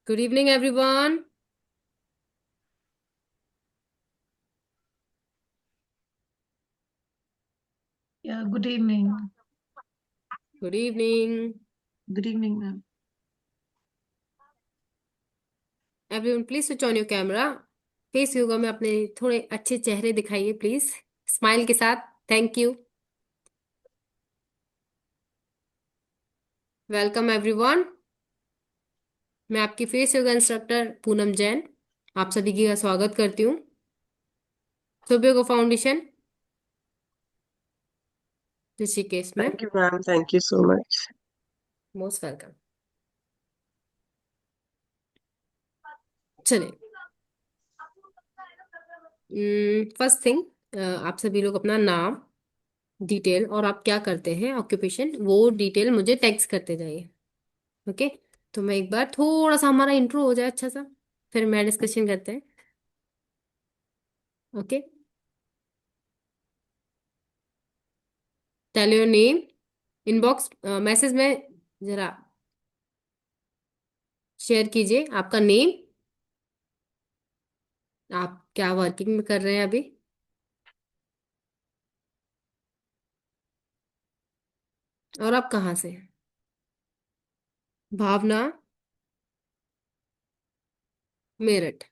Good evening, everyone. Yeah, good evening. Good evening. Good evening, ma'am. Everyone, please switch on your camera. Face yoga में अपने थोड़े अच्छे चेहरे दिखाइए please, smile के साथ। Thank you. Welcome everyone. मैं आपकी face yoga instructor Poonam Jain आप सभी की का स्वागत करती हूँ शुभ योगा फाउंडेशन ऋषिकेश में। Thank you, ma'am. Thank you so much. Most welcome. चलिए, फर्स्ट थिंग, आप सभी लोग अपना नाम, डिटेल और आप क्या करते हैं, ऑक्यूपेशन, वो डिटेल मुझे टेक्स्ट करते जाइए। ओके। तो मैं एक बार थोड़ा सा हमारा इंट्रो हो जाए अच्छा सा, फिर मैं डिस्कशन करते हैं। Okay. Tell your name, inbox message में जरा शेयर कीजिए आपका नेम, आप क्या वर्किंग में कर रहे हैं अभी, और आप कहाँ से हैं। Bhavna, Meerut.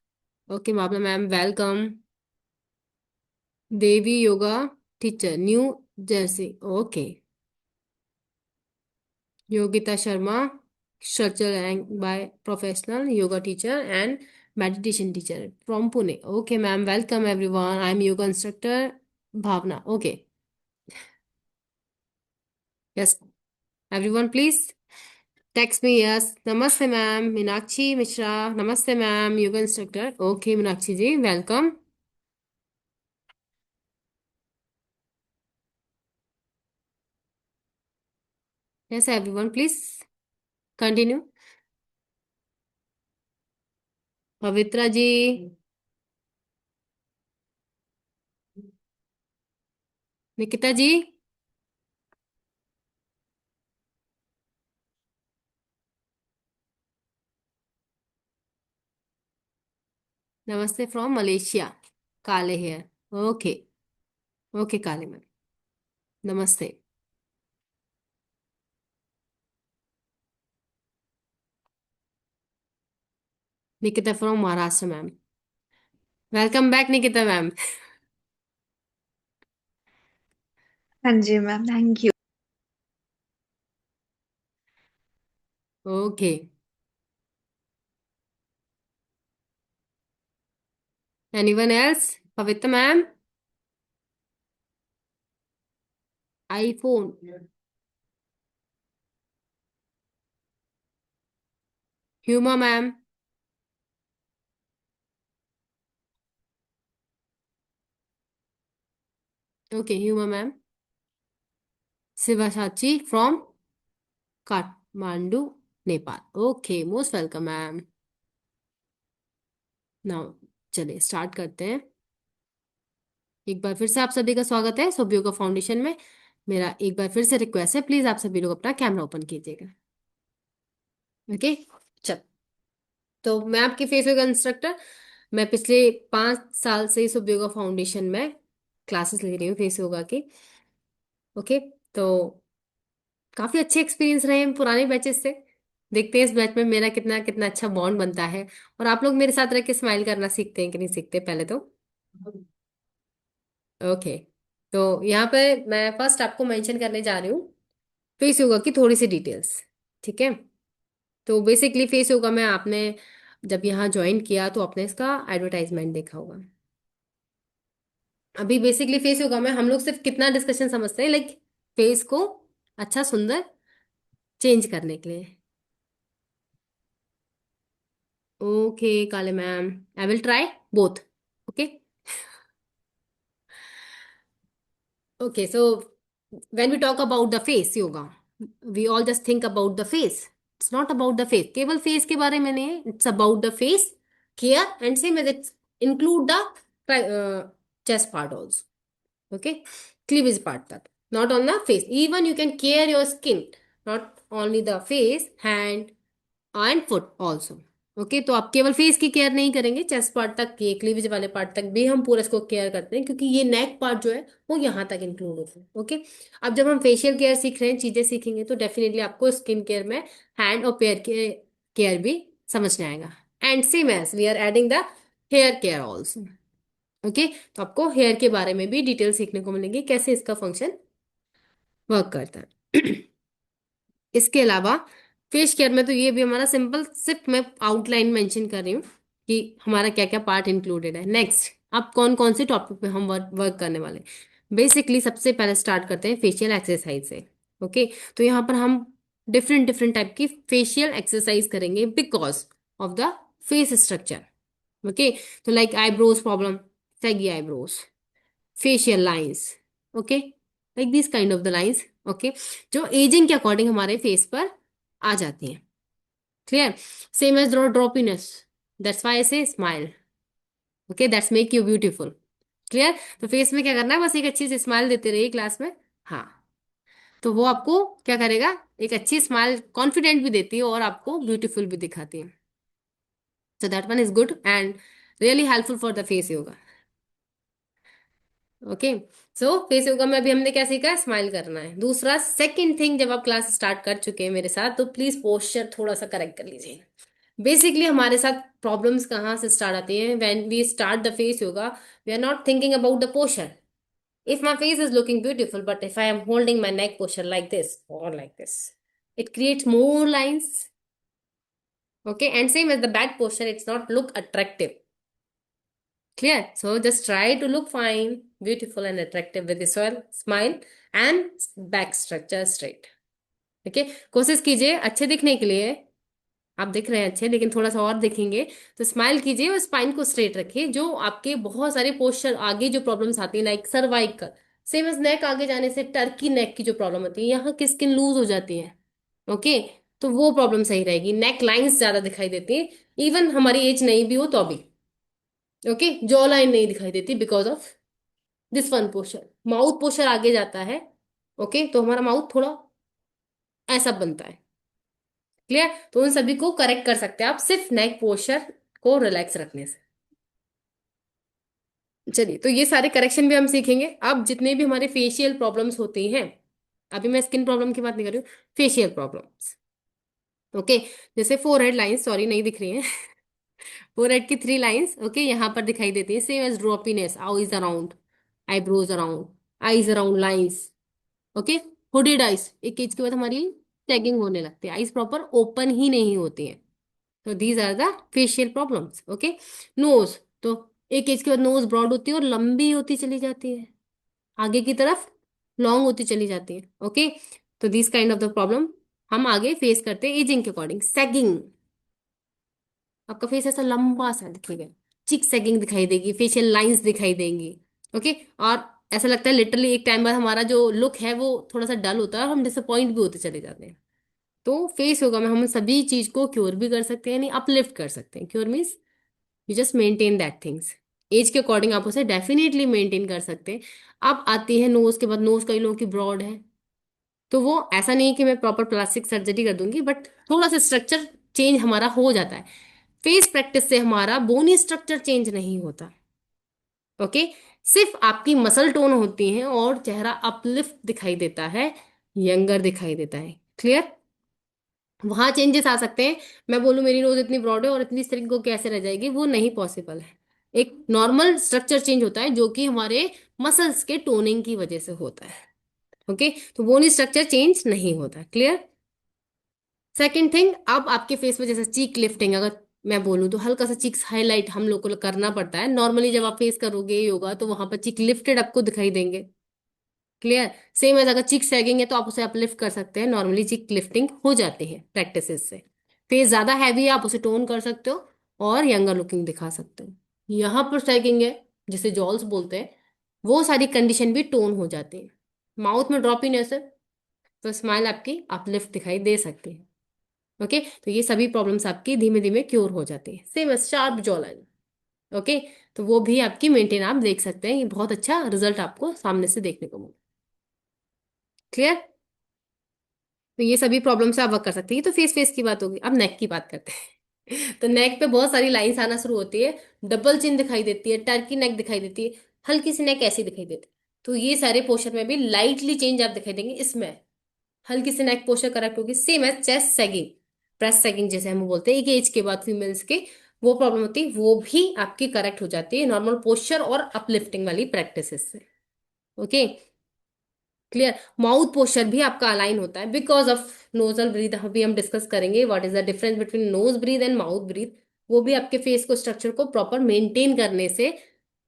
Okay Bhavna ma'am, welcome. Devi yoga teacher, New Jersey. Okay. Yogita Sharma, structure and by professional yoga teacher and meditation teacher from Pune. Okay, ma'am. Welcome, everyone. I'm yoga instructor Bhavna. Okay. Yes. Everyone, please text me. Yes. Namaste, ma'am. Meenakshi Mishra. Namaste, ma'am. Yoga instructor. Okay, Meenakshi ji. Welcome. Yes, everyone, please continue. Pavitra ji. Nikita ji. Namaste from Malaysia. Kale here. Okay. Okay Kale ma'am, namaste. Nikita from Maharashtra ma'am. Welcome back Nikita ma'am. हाँ जी ma'am, thank you. Okay. Anyone else. Pavitra ma'am. IPhone. Huma ma'am. Okay Huma ma'am. Shivasachi from Kathmandu, Nepal. Okay, most welcome ma'am. Now चलिए start करते हैं। एक बार फिर से आप सभी का स्वागत है शुभ योगा फाउंडेशन में। मेरा एक बार फिर से रिक्वेस्ट है, प्लीज आप सभी लोग अपना कैमरा ओपन कीजिएगा। ओके। चल, तो मैं आपकी फेस योगा इंस्ट्रक्टर, मैं पिछले 5 साल से शुभ योगा फाउंडेशन में क्लासेस ले रही हूँ फेस योगा की। ओके। तो काफी अच्छे एक्सपीरियंस रहे हैं पुराने बैचेस से। देखते हैं इस बैच में मेरा कितना कितना अच्छा बॉन्ड बनता है, और आप लोग मेरे साथ रह के स्माइल करना सीखते हैं कि नहीं सीखते पहले तो। ओके। तो यहाँ पे मैं फर्स्ट आपको मेंशन करने जा रही हूँ फेस योगा की थोड़ी सी डिटेल्स। ठीक है। तो बेसिकली फेस योगा में आपने जब यहाँ ज्वाइन किया तो आपने इसका एडवर्टाइजमेंट देखा होगा। अभी बेसिकली फेस योगा में हम लोग सिर्फ कितना डिस्कशन समझते हैं, लाइक फेस को अच्छा सुंदर चेंज करने के लिए। Okay Kale ma'am, I will try both. Okay. Okay so when we talk about the face yoga, we all just think about the face. It's not about the face, केवल face के बारे में नहीं है, it's about the face care and same as it's include the chest part also. Okay, cleavage part तक। not on the face. Even you can care your skin, not only the face, hand and foot also. Okay, तो आप केवल face की care नहीं करेंगे, chest part तक, ये cleavage वाले पार्ट तक भी हम पूरा इसको केयर करते हैं, क्योंकि ये नेक पार्ट जो है वो यहाँ तक इंक्लूड होता है। ओके, अब जब हम फेशियल केयर सीख रहे हैं, चीजें सीखेंगे, तो डेफिनेटली आपको स्किन केयर में हैंड और पैर के केयर भी समझ में आएगा। And same as we are adding the hair care also. Okay, तो आपको हेयर के बारे में भी डिटेल सीखने को मिलेंगे, कैसे इसका फंक्शन वर्क करता है। इसके अलावा फेस केयर में तो ये भी हमारा सिंपल, सिर्फ मैं आउटलाइन मेंशन कर रही हूँ कि हमारा क्या क्या पार्ट इंक्लूडेड है। नेक्स्ट, अब कौन कौन से टॉपिक पे हम वर्क करने वाले हैं। बेसिकली सबसे पहले स्टार्ट करते हैं फेशियल एक्सरसाइज से। ओके, तो यहाँ पर हम डिफरेंट डिफरेंट टाइप की फेशियल एक्सरसाइज करेंगे because of the face structure. Okay, तो like eyebrows problem, saggy eyebrows, facial lines, okay, like this kind of the lines, okay, जो एजिंग के अकॉर्डिंग हमारे फेस पर आ जाती हैं। Clear? Same age droopiness, that's why I say smile. Okay, that's make you beautiful. Clear? तो face में क्या करना है, बस एक अच्छी सी स्माइल देते रहिए क्लास में। हाँ, तो वो आपको क्या करेगा, एक अच्छी स्माइल कॉन्फिडेंट भी देती है और आपको ब्यूटीफुल भी दिखाती है। So that one is good and really helpful for the face yoga. Okay, so face yoga में अभी हमने क्या सीखा, स्माइल करना है। दूसरा, सेकंड थिंग, जब आप क्लास स्टार्ट कर चुके हैं मेरे साथ, तो प्लीज पोस्चर थोड़ा सा करेक्ट कर लीजिए। बेसिकली हमारे साथ प्रॉब्लम्स कहाँ से स्टार्ट आती हैं, when we start the face yoga, we are not thinking about the posture. If my face is looking beautiful but if I am holding my neck posture like this और like this, it creates more lines. Okay, and same as the back posture, it's not look attractive. Clear? So just try to look fine, beautiful and attractive with this smile and back structure straight. Okay, कोशिश कीजिए अच्छे दिखने के लिए। आप दिख रहे हैं अच्छे, लेकिन थोड़ा सा और दिखेंगे, तो स्माइल कीजिए और स्पाइन को स्ट्रेट रखिए। जो आपके बहुत सारे पोस्चर आगे जो प्रॉब्लम्स आती है, लाइक सर्वाइकल, सेम एज नेक आगे जाने से टर्की नेक की जो प्रॉब्लम होती है, यहाँ की स्किन लूज हो जाती है। ओके, तो वो प्रॉब्लम सही रहेगी। नेक लाइंस ज्यादा दिखाई देती है, इवन हमारी एज नहीं भी हो तो भी। ओके, जॉ लाइन नहीं दिखाई देती because of this one posture. Mouth posture आगे जाता है, ओके, तो हमारा माउथ थोड़ा ऐसा बनता है। क्लियर? तो उन सभी को करेक्ट कर सकते हैं आप सिर्फ नेक पोस्चर को रिलैक्स रखने से। चलिए, तो ये सारे करेक्शन भी हम सीखेंगे। अब जितने भी हमारे फेशियल प्रॉब्लम्स होती हैं, अभी मैं स्किन प्रॉब्लम की बात नहीं कर रही हूँ, फेशियल प्रॉब्लम्स। ओके, जैसे फोरहेड लाइंस, सॉरी नहीं दिख रही हैं। फोरहेड की 3 लाइंस, ओके, यहाँ पर दिखाई देती है, same age droopiness, eyes around, eyebrows around, eyes around lines. Okay, hooded eyes, एक एज के बाद हमारी टैगिंग होने लगती है, आइज प्रॉपर ओपन ही नहीं होती है। तो these are the facial problems. Okay, nose, तो एक एज के बाद नोज ब्रॉड होती है और लंबी होती चली जाती है, आगे की तरफ लॉन्ग होती चली जाती है। ओके, तो this kind of the problem हम आगे फेस करते हैं एजिंग के अकॉर्डिंग। सैगिंग, आपका फेस ऐसा लंबा सा दिखेगा, चिक सैगिंग दिखाई देगी, फेशियल लाइंस दिखाई देंगी। ओके, और ऐसा लगता है लिटरली एक टाइम बाद हमारा जो लुक है वो थोड़ा सा डल होता है और हम डिसअपॉइंट भी होते चले जाते हैं। तो फेस योगा में हम सभी चीज को क्योर भी कर सकते हैं, यानी अपलिफ्ट कर सकते हैं। Cure means you just maintain that things, age के अकॉर्डिंग आप उसे डेफिनेटली मेंटेन कर सकते हैं। अब आती है नोज के बाद, नोज कई लोगों की ब्रॉड है, तो वो ऐसा नहीं है कि मैं प्रॉपर प्लास्टिक सर्जरी कर दूंगी, बट थोड़ा सा स्ट्रक्चर चेंज हमारा हो जाता है। फेस प्रैक्टिस से हमारा बोनी स्ट्रक्चर चेंज नहीं होता। ओके, सिर्फ आपकी मसल टोन होती है और चेहरा अपलिफ्ट दिखाई देता है, यंगर दिखाई देता है। क्लियर? वहां चेंजेस आ सकते हैं। मैं बोलूं मेरी नोज इतनी ब्रॉड है और इतनी स्ट्रिक्ट को कैसे रह जाएगी, वो नहीं पॉसिबल है। एक नॉर्मल स्ट्रक्चर चेंज होता है जो कि हमारे मसल्स के टोनिंग की वजह से होता है। ओके, तो बोनी स्ट्रक्चर चेंज नहीं होता। क्लियर? सेकंड थिंग, अब आपके फेस में जैसे चीक लिफ्टिंग, अगर मैं बोलूं तो हल्का सा चीक्स हाईलाइट हम लोग को करना पड़ता है। नॉर्मली जब आप फेस करोगे योगा तो वहां पर चीक लिफ्टेड आपको दिखाई देंगे। क्लियर? सेम एज अगर चिक सैगिंग है तो आप उसे अपलिफ्ट कर सकते हैं, नॉर्मली चिक लिफ्टिंग हो जाती है प्रैक्टिसेस से। फेस ज्यादा हैवी है, आप उसे टोन कर सकते हो और यंगर लुकिंग दिखा सकते हो। यहाँ पर सैगिंग है, जिसे जॉल्स बोलते हैं, वो सारी कंडीशन भी टोन हो जाती है। माउथ में ड्रॉपीनेस है तो स्माइल आपकी अपलिफ्ट दिखाई दे सकती है। ओके, तो ये सभी प्रॉब्लम्स आपकी धीमे धीमे क्योर हो जाती है। Same as sharp jaw line, okay, तो वो भी आपकी मेंटेन आप देख सकते हैं। ये बहुत अच्छा रिजल्ट आपको सामने से देखने को मिले। क्लियर? तो ये सभी प्रॉब्लम से आप वर्क कर सकते हैं। ये तो फेस फेस की बात होगी। अब नेक की बात करते हैं। तो नेक पे बहुत सारी लाइंस आना शुरू होती है। डबल चिन दिखाई देती है, टर्की नेक दिखाई देती है, हल्की सी नेक ऐसी दिखाई देती है। तो ये सारे पोस्चर में भी लाइटली चेंज आप दिखाई देंगे। इसमें हल्की सी नेक पोस्चर करेक्ट होगी, same as chest sagging, breast sagging जैसे हम बोलते हैं। एक एज के बाद फीमेल्स के वो प्रॉब्लम होती है, वो भी आपकी करेक्ट हो जाती है नॉर्मल पोस्चर और अपलिफ्टिंग वाली प्रैक्टिस से। Okay, clear? माउथ पोस्चर भी आपका अलाइन होता है बिकॉज ऑफ नोजल ब्रीथ। अभी हम डिस्कस करेंगे what is the difference between nose breath and mouth breath. वो भी आपके फेस को स्ट्रक्चर को प्रॉपर मेंटेन करने से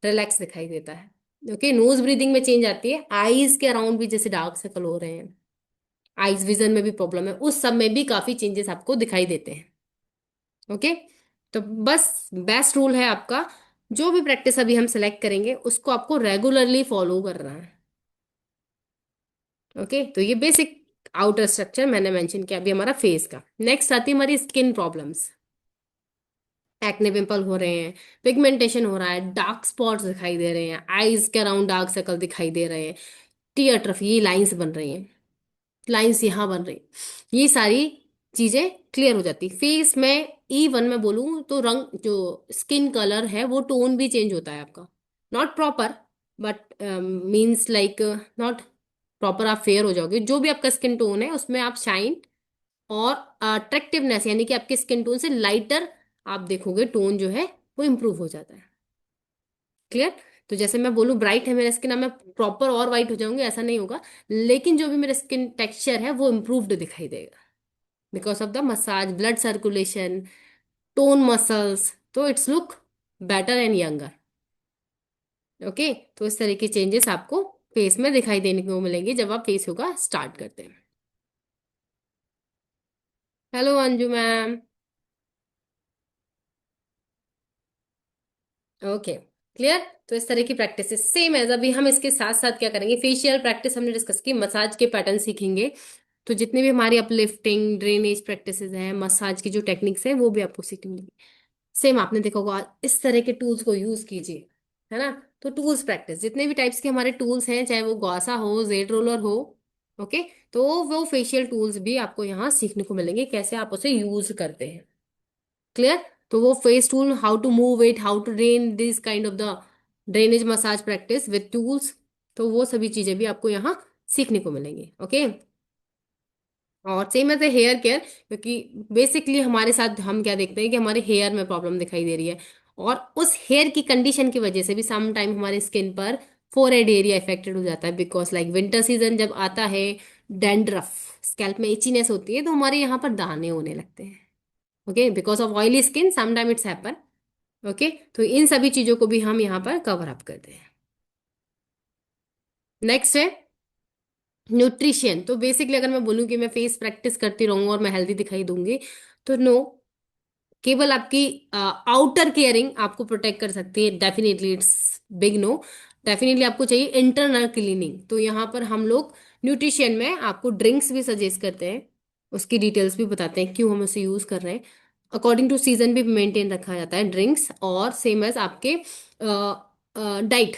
रिलैक्स दिखाई देता है। ओके, नोज ब्रीदिंग में चेंज आती है। आईज के अराउंड भी जैसे डार्क सर्कल हो रहे हैं, आईज विजन में भी प्रॉब्लम है, उस सब में भी काफी चेंजेस आपको दिखाई देते हैं। ओके, तो बस बेस्ट रूल है आपका, जो भी प्रैक्टिस अभी हम सेलेक्ट करेंगे उसको आपको रेगुलरली फॉलो करना है। ओके, तो ये बेसिक आउटर स्ट्रक्चर मैंने मेंशन किया। अभी हमारा फेस का नेक्स्ट आती है हमारी स्किन प्रॉब्लम्स। एक्ने पिंपल हो रहे हैं, पिगमेंटेशन हो रहा है, डार्क स्पॉट्स दिखाई दे रहे हैं, आईज के अराउंड डार्क सर्कल दिखाई दे रहे हैं, टीयर ट्रफ ये लाइंस बन रही हैं, लाइंस यहाँ बन रही, ये सारी चीजें क्लियर हो जाती। फेस में E1 में बोलूँ तो रंग जो स्किन कलर है वो टोन भी चेंज होता है आपका। Not proper, but means like not proper आप फेयर हो जाओगे। जो भी आपका स्किन टोन है उसमें आप शाइन और अट्रैक्टिवनेस, यानी कि आपके स्किन टोन से लाइटर आप देखोगे टोन जो है वो इम्प्रूव हो जाता है। क्लियर? तो जैसे मैं बोलूँ ब्राइट है मेरा स्किन, अब मैं प्रॉपर और वाइट हो जाऊंगी ऐसा नहीं होगा, लेकिन जो भी मेरा स्किन टेक्सचर है वो इम्प्रूव्ड दिखाई देगा because of the massage, blood circulation, tone muscles, तो it's look better and younger. Okay, तो इस तरह के चेंजेस आपको फेस में दिखाई देने को मिलेंगे जब आप फेस योगा स्टार्ट करते हैं। Hello Anju ma'am. Okay, clear? तो इस तरह की प्रैक्टिस सेम एज अभी हम इसके साथ साथ क्या करेंगे, फेशियल प्रैक्टिस हमने डिस्कस की, मसाज के पैटर्न सीखेंगे। तो जितने भी हमारी अपलिफ्टिंग ड्रेनेज प्रैक्टिसेस हैं, मसाज की जो टेक्निक्स हैं वो भी आपको सीखने मिलेंगी। सेम आपने देखा होगा, इस तरह के टूल्स को यूज कीजिए, है ना? तो टूल्स प्रैक्टिस, जितने भी टाइप्स के हमारे टूल्स हैं, चाहे वो गौसा हो, जेड रोलर हो, ओके, तो वो फेशियल टूल्स भी आपको यहाँ सीखने को मिलेंगे कैसे आप उसे यूज करते हैं। क्लियर? तो वो face tool, how to move it, how to drain this kind of the drainage massage practice with tools, तो वो सभी चीजें भी आपको यहाँ सीखने को मिलेंगी। ओके, और same as a hair care, क्योंकि बेसिकली हमारे साथ हम क्या देखते हैं कि हमारे हेयर में प्रॉब्लम दिखाई दे रही है, और उस हेयर की कंडीशन की वजह से भी सम टाइम हमारे स्किन पर फोरहेड एरिया इफेक्टेड हो जाता है बिकॉज लाइक विंटर सीजन जब आता है, डैंड्रफ, स्कैल्प में इचीनेस होती है, तो हमारे यहाँ पर दाने होने लगते हैं। Okay, because of oily skin some time it's happen. Okay, तो इन सभी चीजों को भी हम यहाँ पर कवर अप करते हैं। नेक्स्ट है न्यूट्रिशन। तो बेसिकली अगर मैं बोलूँ कि मैं फेस प्रैक्टिस करती रहूंगा और मैं हेल्दी दिखाई दूंगी, तो नो, केवल आपकी आउटर केयरिंग आपको प्रोटेक्ट कर सकती है, definitely it's big no. Definitely आपको चाहिए इंटरनल क्लीनिंग। तो यहाँ पर हम लोग न्यूट्रिशन में आपको ड्रिंक्स भी सजेस्ट करते हैं, उसकी डिटेल्स भी बताते हैं क्यों हम उसे यूज कर रहे हैं। अकॉर्डिंग टू सीजन भी मेंटेन रखा जाता है ड्रिंक्स, और सेम एज आपके डाइट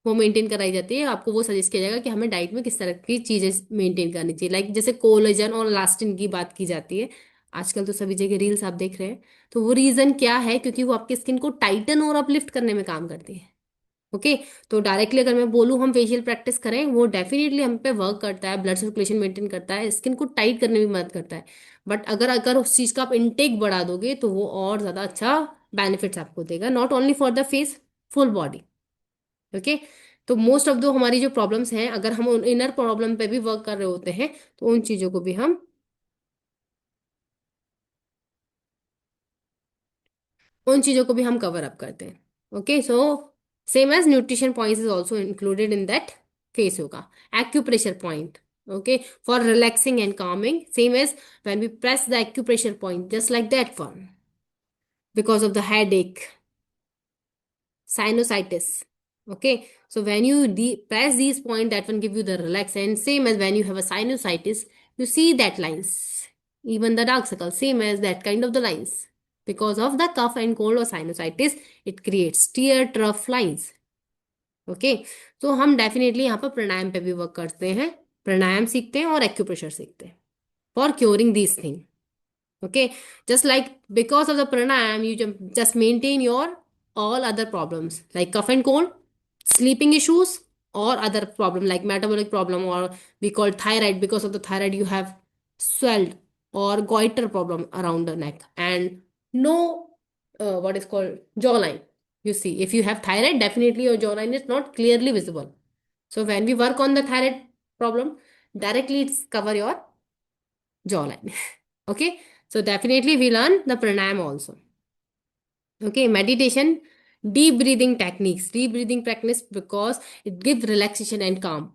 वो मेंटेन कराई जाती है। आपको वो सजेस्ट किया जाएगा कि हमें डाइट में किस तरह की चीजें मेंटेन करनी चाहिए, लाइक जैसे कोलेजन और इलास्टिन की बात की जाती है। आजकल तो सभी जगह रील्स आप देख रहे हैं। तो वो रीजन क्या है, क्योंकि वो आपकी स्किन को टाइटन और अपलिफ्ट करने में काम करती है। ओके, तो डायरेक्टली अगर मैं बोलूँ हम फेशियल प्रैक्टिस करें, वो डेफिनेटली हम पे वर्क करता है, ब्लड सर्कुलेशन मेंटेन करता है, स्किन को टाइट करने में मदद करता है। बट अगर अगर उस चीज का आप इनटेक बढ़ा दोगे तो वो और ज्यादा अच्छा बेनिफिट्स आपको देगा, not only for the face, full body. Okay, तो मोस्ट ऑफ दो हमारी जो प्रॉब्लम्स हैं, अगर हम उन इनर प्रॉब्लम पे भी वर्क कर रहे होते हैं, तो उन चीजों को भी हम कवर अप करते हैं। Okay, so same as nutrition points is also included in that face yoga. Acupressure point, okay, for relaxing and calming, same as when we press the acupressure point, just like that one, because of the headache, sinusitis. Okay, so when you press these points, that one give you the relax, and same as when you have a sinusitis, you see that lines, even the dark circle, same as that kind of the lines, because of the cough and cold or sinusitis, it creates tear trough lines. Okay, तो हम definitely यहाँ पर प्राणायाम पे भी work करते हैं, प्राणायाम सीखते हैं और एक्यूप्रेशर सीखते हैं for curing these thing. Okay, just like because of the pranayam, you just maintain your all other problems like cough and cold, sleeping issues, or other problem like metabolic problem, or we call thyroid. Because of the thyroid, you have swelled or goiter problem around the neck and no what is called jawline. You see, if you have thyroid, definitely your jawline is not clearly visible. So when we work on the thyroid problem, directly it's cover your jawline. Okay, so definitely we learn the pranayam also. Okay, meditation, deep breathing techniques, deep breathing practice because it gives relaxation and calm.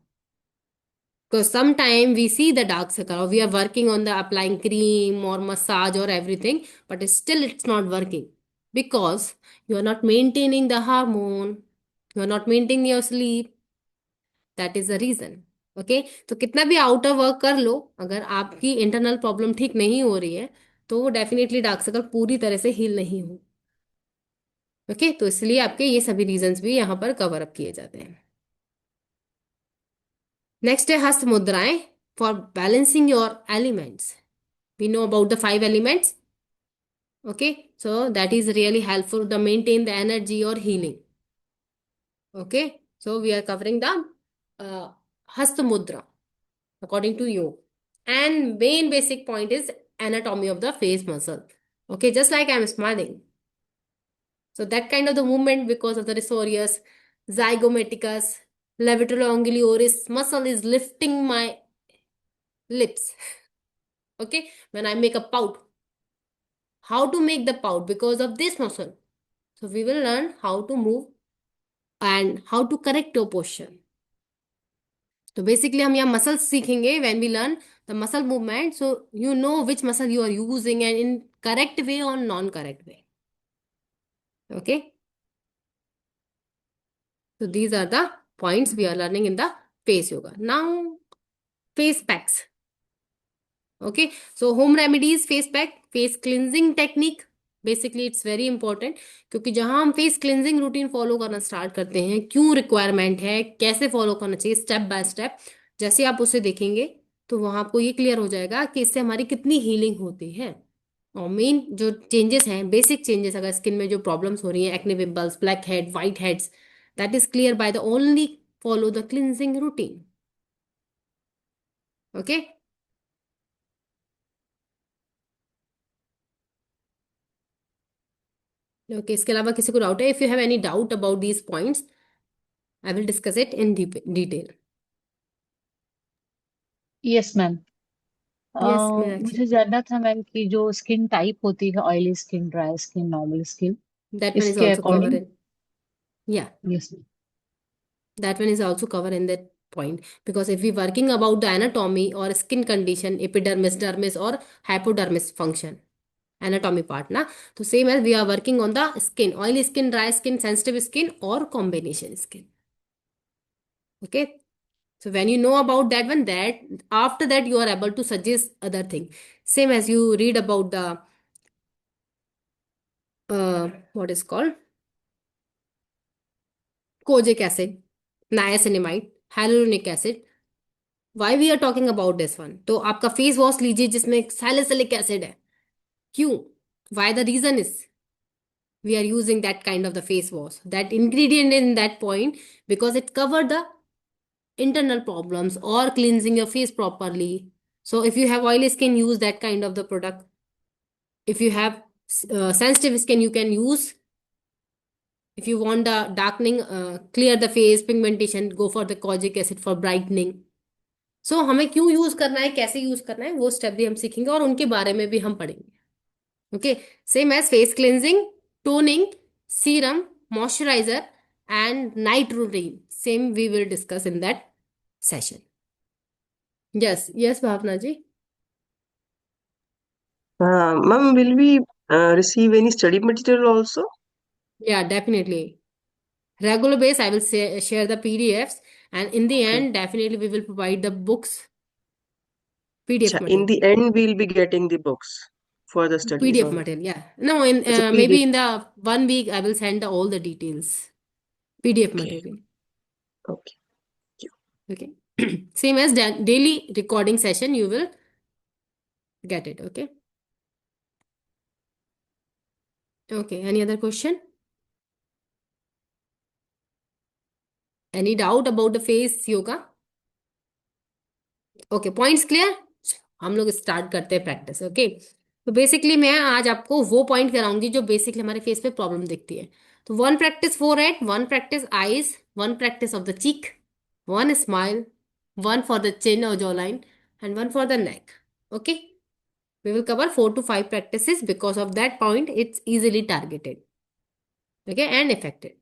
Because sometimes we see the dark circle or we are working on the applying cream or massage or everything, but still it's not working because you are not maintaining the hormone, you are not maintaining your sleep. That is the reason. Okay, तो कितना भी outer work कर लो, अगर आपकी internal problem ठीक नहीं हो रही है तो वो डेफिनेटली डार्क सर्कल पूरी तरह से हील नहीं हो. ओके, तो इसलिए आपके ये सभी रीजंस भी यहाँ पर कवर अप किए जाते हैं. नेक्स्ट है हस्त मुद्राएं for balancing your elements. We know about the 5 elements. Okay, so that is really helpful the maintain the energy और healing. Okay, so we are covering the Hasta Mudra according to you. And main basic point is anatomy of the face muscle. Okay, just like I'm smiling. So that kind of the movement because of the risorius, zygomaticus, levator muscle is lifting my lips. Okay, when I make a pout. How to make the pout because of this muscle. So we will learn how to move and how to correct your posture. तो basically हम यहाँ muscles सीखेंगे when we learn the muscle movement, so you know which muscle you are using and in correct way और non correct way. Okay, so these are the points we are learning in the face yoga. Now face packs. Okay, so home remedies, face pack, face cleansing technique. Basically it's very important क्योंकि जहां हम face cleansing routine follow करना start करते हैं, क्यों requirement है, कैसे follow करना चाहिए स्टेप बाय स्टेप, जैसे आप उसे देखेंगे तो वहां आपको ये क्लियर हो जाएगा कि इससे हमारी कितनी हीलिंग होती है. और मेन जो चेंजेस हैं, बेसिक चेंजेस, अगर स्किन में जो प्रॉब्लम्स हो रही हैं, acne pimples, black head, white heads, that is clear by the only follow the cleansing routine. Okay, okay, इसके अलावा किसी को डाउट है? If you have any doubt about these points I will discuss it in detail. Yes ma'am. Yes Meenakshi, मुझे जानना था ma'am कि जो स्किन टाइप होती है, oily skin, dry skin, normal skin, that one is इसके also covered according. in, yeah, yes ma'am. that one is also covered in that point. Because if we working about the anatomy or skin condition, epidermis, dermis or hypodermis function, anatomy part na, so same as we are working on the skin, oily skin, dry skin, sensitive skin or combination skin. Okay, so when you know about that one, that after that you are able to suggest other thing. Same as you read about the what is called kojic acid, niacinamide, hyaluronic acid. Why we are talking about this one? तो आपका face wash लीजिए जिसमें salicylic acid है. क्यों? Why the reason is we are using that kind of the face wash, that ingredient in that point, because it cover the internal problems or cleansing your face properly. So if you have oily skin, use that kind of the product. If you have sensitive skin, you can use. If you want the darkening, clear the face, pigmentation, go for the kojic acid for brightening. सो हमें क्यों use करना है, कैसे use करना है, वो step भी हम सीखेंगे और उनके बारे में भी हम पढ़ेंगे. Okay, same as face cleansing, toning, serum, moisturiser and night routine, same we will discuss in that session. Yes, yes Bhavna ji. Ma'am, will we receive any study material also? या definitely, regular base I will share the PDFs, and in the Okay. end definitely we will provide the books, PDF In the material. end, we'll be getting the books for the studies PDF on. material, yeah. No, in As a maybe PDF. in the 1 week I will send all the details. PDF Okay. material. Okay. Okay. Same as daily recording session, you will get it. Okay. Okay. Any other question? Any doubt about the face yoga? Okay, points clear. हम लोग start करते हैं practice. Okay, तो basically मैं आज आपको वो point कराऊंगी जो बेसिकली हमारे फेस पे प्रॉब्लम दिखती है। तो one practice for head, one practice eyes, one practice of the cheek, one smile, one for the chin और jaw line, and one for the neck. Okay, we will cover 4 to 5 practices. Because of that point, it's easily targeted, okay, and effective.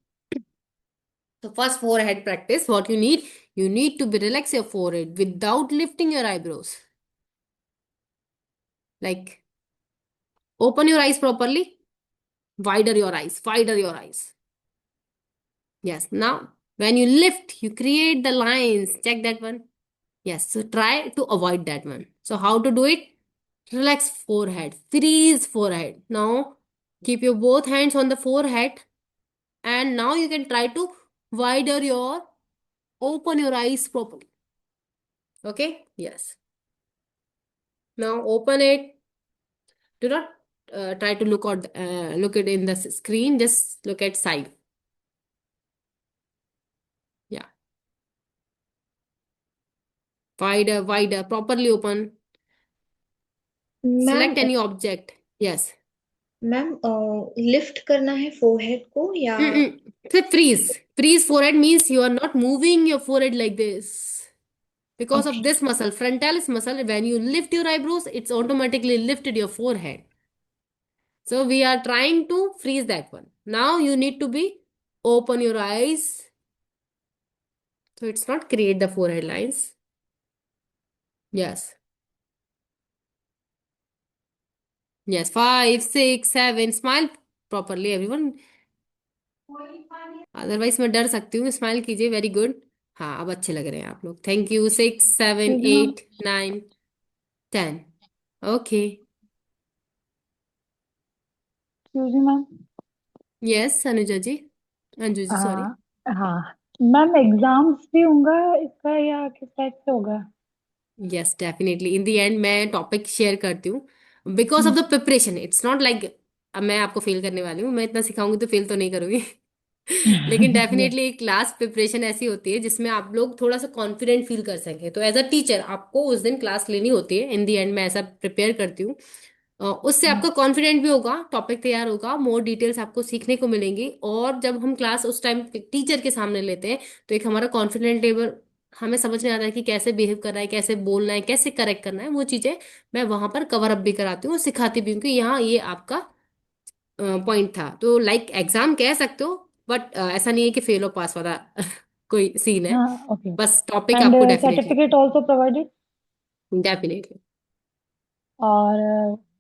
So first, forehead practice. What you need to be relax your forehead without lifting your eyebrows. Like, open your eyes properly, wider your eyes, wider your eyes. Yes, now when you lift, you create the lines. Check that one. Yes, so try to avoid that one. So how to do it? Relax forehead, freeze forehead. Now keep your both hands on the forehead, and now you can try to wider your, open your eyes properly. Okay, yes. Now open it. Do not try to look it in the screen. Just look at side. Yeah, wider, wider, properly open. Ma'am Select any object. Yes. Ma'am lift करना है forehead को या So freeze. Freeze forehead means you are not moving your forehead like this. Because of okay this muscle, frontalis muscle, when you lift your eyebrows, it's automatically lifted your forehead. So we are trying to freeze that one. Now you need to be open your eyes. So it's not create the forehead lines. Yes. Yes. 5, 6, 7. Smile properly, everyone. Otherwise मैं डर सकती हूँ। Smile कीजिए। Very good. हाँ, अब अच्छे लग रहे हैं आप लोग। Thank you. 6, 7, excuse ma'am. 8, 9, 10। Okay. Excuse ma'am. Yes Anuja ji, Anju ji, sorry. हाँ मैम, एग्जाम्स भी होगा इसका या किस टाइप से होगा? Yes, definitely in the end मैं टॉपिक शेयर करती हूँ। Because of hmm. The preparation, it's not like अब मैं आपको फेल करने वाली हूँ। मैं इतना सिखाऊंगी तो फेल तो नहीं करूंगी। लेकिन Yes. डेफिनेटली एक क्लास प्रिपरेशन ऐसी होती है जिसमें आप लोग थोड़ा सा कॉन्फिडेंट फील कर सकें। तो एज अ टीचर आपको उस दिन क्लास लेनी होती है। इन द एंड मैं ऐसा प्रिपेयर करती हूँ। उससे हम्म। आपका कॉन्फिडेंट भी होगा, टॉपिक तैयार होगा, मोर डिटेल्स आपको सीखने को मिलेंगी। और जब हम क्लास उस टाइम टीचर के सामने लेते हैं तो एक हमारा कॉन्फिडेंट लेवल, हमें समझ में आता है कि कैसे बिहेव करना है, कैसे बोलना है, कैसे करेक्ट करना है। वो चीजें मैं वहां पर कवर अप भी कराती हूँ और सिखाती भी हूँ कि यहाँ ये आपका पॉइंट था। तो लाइक एग्जाम कह सकते हो, बट ऐसा नहीं है कि फेल और पास वाला कोई सीन है। हाँ, ओके। बस टॉपिक एंड आपको definitely, certificate also provided. Definitely. और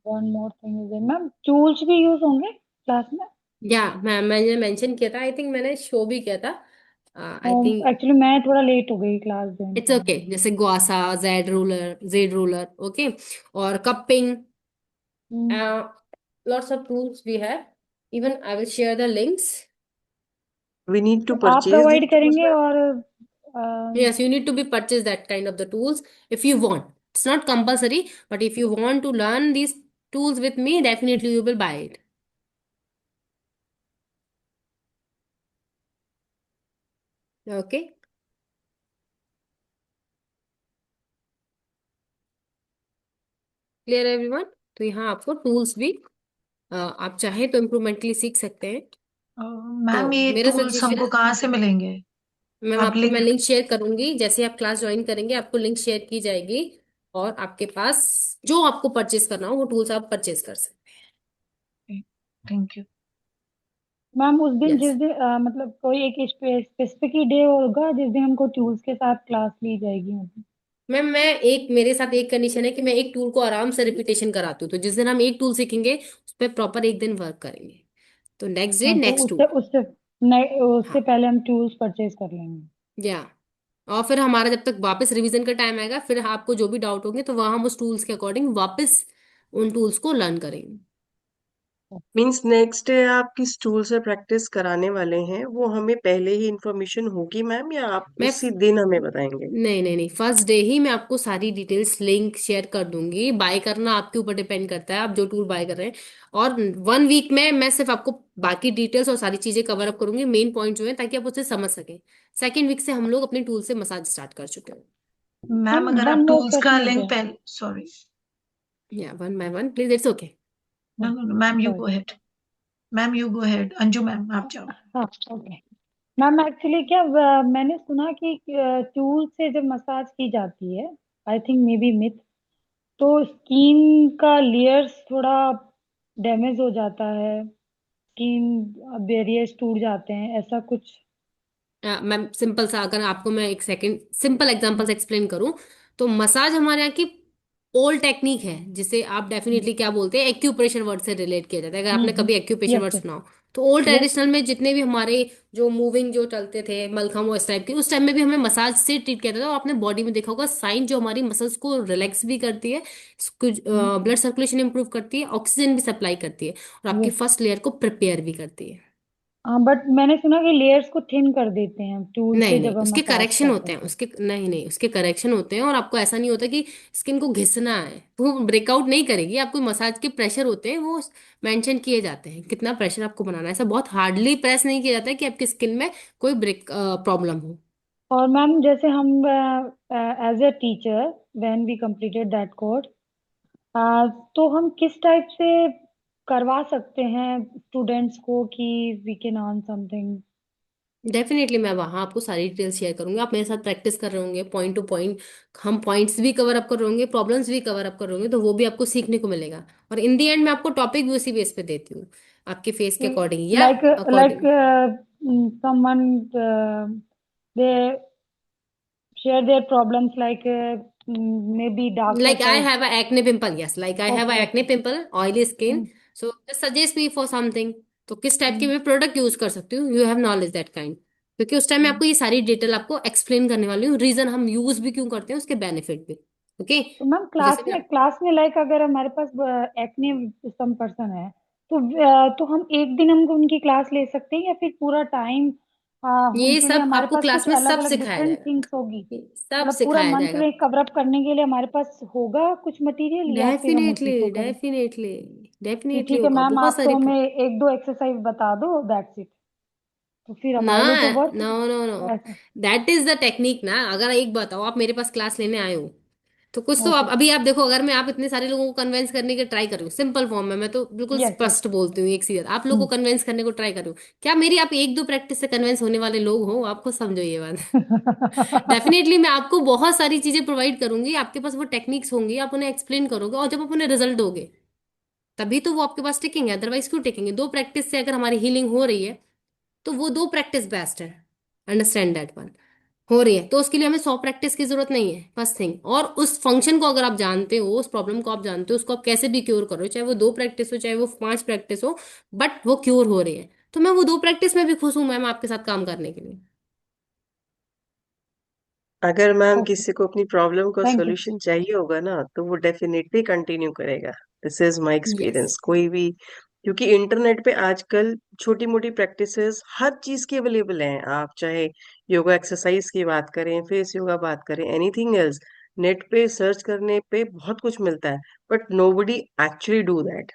one more thing is ma'am, tools भी यूज होंगे क्लास में? या मैंने मेंशन किया था, आई थिंक मैंने शो भी किया था। आई थिंक एक्चुअली मैं थोड़ा लेट हो गई क्लास ज्वाइन इट्स करने ओके। जैसे ग्वासा, जेड रूलर, ओके, और कपिंग, में। lots of tools we have. Even I will share the links. We need to तो आप purchase these प्रोवाइड tools, करेंगे ma'am. और Yes, you need to be purchase that kind of the tools if you want. It's not compulsory, but if you want to learn these tools with me, definitely you will buy it. Okay, clear everyone? तो यहाँ आपको tools भी आप चाहे तो improvement के लिए सीख सकते हैं। तो मैम ये मेरा टूल्स सजेशन, हमको कहाँ से मिलेंगे? मैम आप आपको मैं लिंक। लिंक शेयर करूंगी। जैसे आप क्लास ज्वाइन करेंगे आपको लिंक शेयर की जाएगी, और आपके पास जो आपको परचेस करना हो वो टूल्स आप परचेस कर सकते थैंक यू। मैम उस हैं। दिन यस जिस दिन मतलब कोई एक स्पेसिफिक ही डे होगा जिस दिन हमको टूल्स के साथ क्लास ली जाएगी मतलब? मैम, मैं एक, मेरे साथ एक कंडीशन है कि मैं एक टूल को आराम से रिपीटेशन कराती हूँ। तो जिस दिन हम एक टूल सीखेंगे उस पर प्रॉपर एक दिन वर्क करेंगे। तो नेक्स्ट डे हाँ, तो नेक्स्ट उससे टूल। उससे नहीं, उससे हाँ, पहले हम टूल्स परचेज कर लेंगे। या और फिर हमारा जब तक वापस रिवीजन का टाइम आएगा, फिर आपको जो भी डाउट होंगे तो वहां हम उस टूल्स के अकॉर्डिंग वापस उन टूल्स को लर्न करेंगे। मीन्स नेक्स्ट डे आप किस टूल से प्रैक्टिस कराने वाले हैं वो हमें पहले ही इंफॉर्मेशन होगी मैम, या आप मैं उसी दिन हमें बताएंगे? नहीं नहीं नहीं, फर्स्ट डे ही मैं आपको सारी डिटेल्स लिंक शेयर कर दूंगी। बाय करना आपके ऊपर डिपेंड करता है, आप जो टूल बाय कर रहे हैं। और 1 वीक में मैं सिर्फ आपको बाकी डिटेल्स और सारी चीजें कवर अप करूंगी, मेन पॉइंट जो है, ताकि आप उसे समझ सकें। सेकेंड वीक से हम लोग अपने टूल से मसाज स्टार्ट कर चुके हैं। मैम मैम अगर वन आप मोर टूल्स का क्वेश्चन इज लिंक देयर। पहले, सॉरी, या one by one please, it's okay. No no no ma'am, you sorry. Go ahead. Ma'am you go ahead, Anju ma'am आप जाओ। हाँ ओके। मैम एक्चुअली क्या मैंने सुना कि टूल से जब मसाज की जाती है, I think may be myth, तो स्किन का लेयर्स थोड़ा डैमेज हो जाता है, स्किन बैरियर्स टूट जाते हैं, ऐसा कुछ? मैम सिंपल सा, अगर आपको मैं एक सेकंड सिंपल एग्जांपल से एक्सप्लेन करूं, तो मसाज हमारे यहाँ की ओल्ड टेक्निक है, जिसे आप डेफिनेटली क्या बोलते हैं, एक्यूप्रेशर वर्ड से रिलेट किया जाता है। अगर आपने कभी एक्यूप्रेशर यस वर्ड यस सुना हो, तो ओल्ड यस। ट्रेडिशनल में जितने भी हमारे जो मूविंग जो चलते थे मलखम वो इस टाइप के, उस टाइम में भी हमें मसाज से ट्रीट किया जाता था। और आपने बॉडी में देखा होगा साइन जो हमारी मसल्स को रिलैक्स भी करती है, ब्लड सर्कुलेशन इंप्रूव करती है, ऑक्सीजन भी सप्लाई करती है, और आपकी यस। फर्स्ट लेयर को प्रिपेयर भी करती है। हाँ बट मैंने सुना कि लेयर्स को थिन कर देते हैं टूल नहीं से नहीं, जब हम उसके मसाज करेक्शन करते होते हैं हैं, तो। उसके नहीं नहीं, उसके करेक्शन होते हैं। और आपको ऐसा नहीं होता कि स्किन को घिसना है, वो ब्रेकआउट नहीं करेगी। आपको मसाज के प्रेशर होते हैं, वो मेंशन किए जाते हैं कितना प्रेशर आपको बनाना है। ऐसा बहुत हार्डली प्रेस नहीं किया जाता है कि आपकी स्किन में कोई ब्रेक प्रॉब्लम हो। और मैम जैसे हम as a teacher when we completed that course, तो हम किस टाइप से करवा सकते हैं स्टूडेंट्स को कि we can earn something? Definitely मैं वहाँ आपको सारी डिटेल्स शेयर करूंगी। आप मेरे साथ प्रैक्टिस कर रहे होंगे पॉइंट टू पॉइंट, हम पॉइंट्स भी कवर अप कर रहे होंगे, प्रॉब्लम्स भी कवर अप कर रहे होंगे, तो वो भी आपको सीखने को मिलेगा। और इन दी एंड मैं आपको टॉपिक भी उसी बेस पे देती हूँ, आपके फेस के अकॉर्डिंग या like like according. someone they share their problems like maybe dark Like I circles. have a acne pimple, yes, like I have a Okay, acne okay. pimple, oily skin. Hmm. So just suggest me for something. तो किस type के Hmm. मैं product use कर सकती हूँ, you have knowledge that kind. क्योंकि उस time मैं Hmm. आपको ये सारी डिटेल आपको एक्सप्लेन करने वाली हूँ, रीजन हम यूज भी क्यों करते हैं, उसके बेनिफिट भी। ओके। तो मैम तो जैसे मैं क्लास में लाइक अगर हमारे पास एक्ने सम पर्सन है, तो तो हम एक दिन हम उनकी क्लास ले सकते हैं या फिर पूरा टाइम ये उनके लिए सब हमारे आपको पास क्लास कुछ में अलग सब अलग सिखाया डिफरेंट जाएगा, थिंग्स होगी? ये सब मतलब पूरा सिखाया मंथ जाएगा। में कवर अप करने के लिए हमारे पास होगा कुछ मटेरियल या फिर हम उसी डेफिनेटली को करें? डेफिनेटली कि डेफिनेटली ठीक है होगा, मैम बहुत आप तो सारी। हमें एक दो एक्सरसाइज बता दो, दैट्स इट, तो फिर ना, हमारे लिए तो वर्थ नो नो नो, ऐसा। दैट इज द टेक्निक ना। अगर एक बताओ, आप मेरे पास क्लास लेने आए हो, तो कुछ तो आप ओके। अभी आप देखो, अगर मैं आप इतने सारे लोगों को कन्विंस करने की ट्राई कर रही हूँ सिंपल फॉर्म में, मैं तो बिल्कुल यस यस। स्पष्ट बोलती हूँ, एक सीधा आप लोगों को कन्विंस करने को ट्राई कर रही हूँ। क्या मेरी आप एक दो प्रैक्टिस से कन्विंस होने वाले लोग हो? आप खुद समझो ये बात। डेफिनेटली मैं आपको बहुत सारी चीजें प्रोवाइड करूंगी, आपके पास वो टेक्निक्स होंगी, आप उन्हें एक्सप्लेन करोगे, और जब आप उन्हें रिजल्ट दोगे तभी तो वो आपके पास टिकेंगे, अदरवाइज क्यों टिकेंगे? दो प्रैक्टिस से अगर हमारी हीलिंग हो रही है, तो वो दो प्रैक्टिस बेस्ट है। Understand that one. हो रही है तो उसके लिए हमें 100 प्रैक्टिस की जरूरत नहीं है, फर्स्ट थिंग। और उस फंक्शन को अगर आप जानते हो, उस प्रॉब्लम को आप जानते हो, उसको आप कैसे भी क्योर करो, चाहे वो 2 प्रैक्टिस हो चाहे वो 5 प्रैक्टिस हो, बट वो क्योर हो रही है, तो मैं वो 2 प्रैक्टिस में भी खुश हूं मैम आपके साथ काम करने के लिए। अगर मैम ओके। किसी को अपनी प्रॉब्लम का थैंक यू। सॉल्यूशन चाहिए होगा ना, तो वो डेफिनेटली कंटिन्यू करेगा। This is my yes. Experience. कोई भी, क्योंकि इंटरनेट पे आजकल छोटी मोटी प्रैक्टिसेस हर चीज की अवेलेबल हैं। आप चाहे योगा एक्सरसाइज की बात करें, फेस योगा बात करें, एनीथिंग एल्स, नेट पे सर्च करने पे बहुत कुछ मिलता है। But nobody actually do that.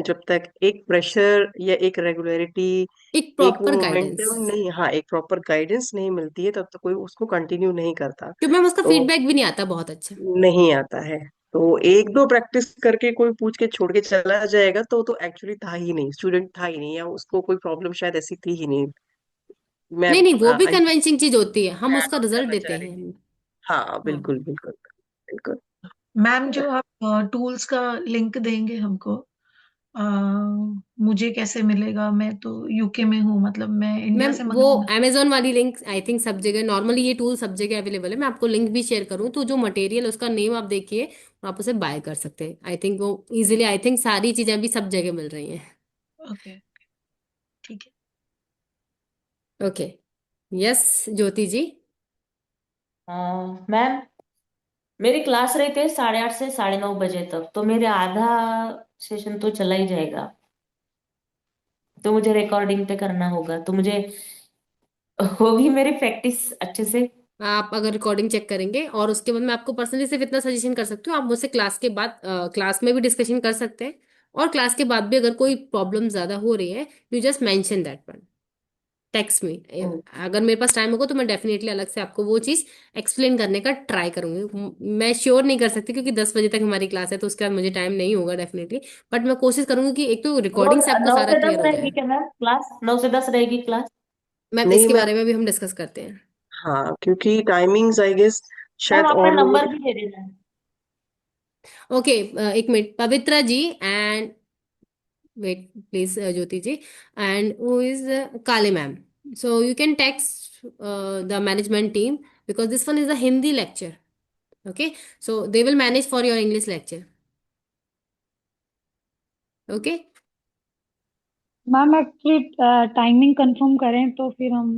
जब तक एक प्रेशर या एक रेगुलरिटी, एक एक वो प्रॉपर गाइडेंस, मोमेंटम नहीं, हाँ, एक प्रॉपर गाइडेंस नहीं मिलती है, तब तक कोई उसको कंटिन्यू नहीं करता। क्यों मैम उसका तो फीडबैक भी नहीं आता बहुत अच्छा। नहीं आता है। तो एक दो प्रैक्टिस करके कोई पूछ के छोड़ के चला जाएगा तो एक्चुअली था ही नहीं, स्टूडेंट था ही नहीं, या उसको कोई प्रॉब्लम शायद ऐसी थी ही नहीं। मैं नहीं नहीं, वो भी अंजू कन्विंसिंग चीज होती है, हम ऐड उसका ऑन रिजल्ट करना देते चाह रही हैं। थी। हाँ, हाँ बिल्कुल बिल्कुल बिल्कुल। मैम जो आप टूल्स का लिंक देंगे हमको, अ, मुझे कैसे मिलेगा? मैं तो यूके में हूँ, मतलब मैं इंडिया मैम से वो मंगाना। अमेजोन वाली लिंक आई थिंक सब जगह, नॉर्मली ये टूल सब जगह अवेलेबल है। मैं आपको लिंक भी शेयर करूँ तो जो मटेरियल उसका नेम आप देखिए, और आप उसे बाय कर सकते हैं। आई थिंक वो इजीली, आई थिंक सारी चीजें अभी सब जगह मिल रही हैं। ओके, ठीक है। ओके। यस ज्योति जी। मैम मेरी क्लास रहती है 8:30 से 9:30 बजे तक, तो मेरे आधा सेशन तो चला ही जाएगा। तो मुझे रिकॉर्डिंग पे करना होगा, तो मुझे होगी मेरी प्रैक्टिस अच्छे से। आप अगर रिकॉर्डिंग चेक करेंगे और उसके बाद मैं आपको पर्सनली सिर्फ इतना सजेशन कर सकती हूँ, आप मुझसे क्लास के बाद क्लास में भी डिस्कशन कर सकते हैं, और क्लास के बाद भी अगर कोई प्रॉब्लम ज्यादा हो रही है, you just mention that one, text में। ओ, अगर मेरे पास टाइम होगा तो मैं डेफिनेटली अलग से आपको वो चीज एक्सप्लेन करने का ट्राई करूंगी। मैं श्योर नहीं कर सकती क्योंकि 10 बजे तक हमारी क्लास है, तो उसके बाद मुझे टाइम नहीं होगा डेफिनेटली, बट मैं कोशिश करूंगी कि एक तो रिकॉर्डिंग रोज से आपका नौ सारा से क्लियर दस हो रहेगी जाए। क्या मैम क्लास? 9 से 10 रहेगी क्लास? मैम नहीं इसके मैम, बारे में भी हम डिस्कस करते हैं। हाँ क्योंकि टाइमिंग्स आई गेस मैम शायद अपना और लोगों नंबर के। भी दे देना। ओके, एक minute, Pavitra ji and wait please, Jyoti ji, and who is Kale ma'am. So you can text the management team because this one is a Hindi lecture. Okay, so they will manage for your English lecture. Okay. Ma'am actually timing confirm करें तो फिर हम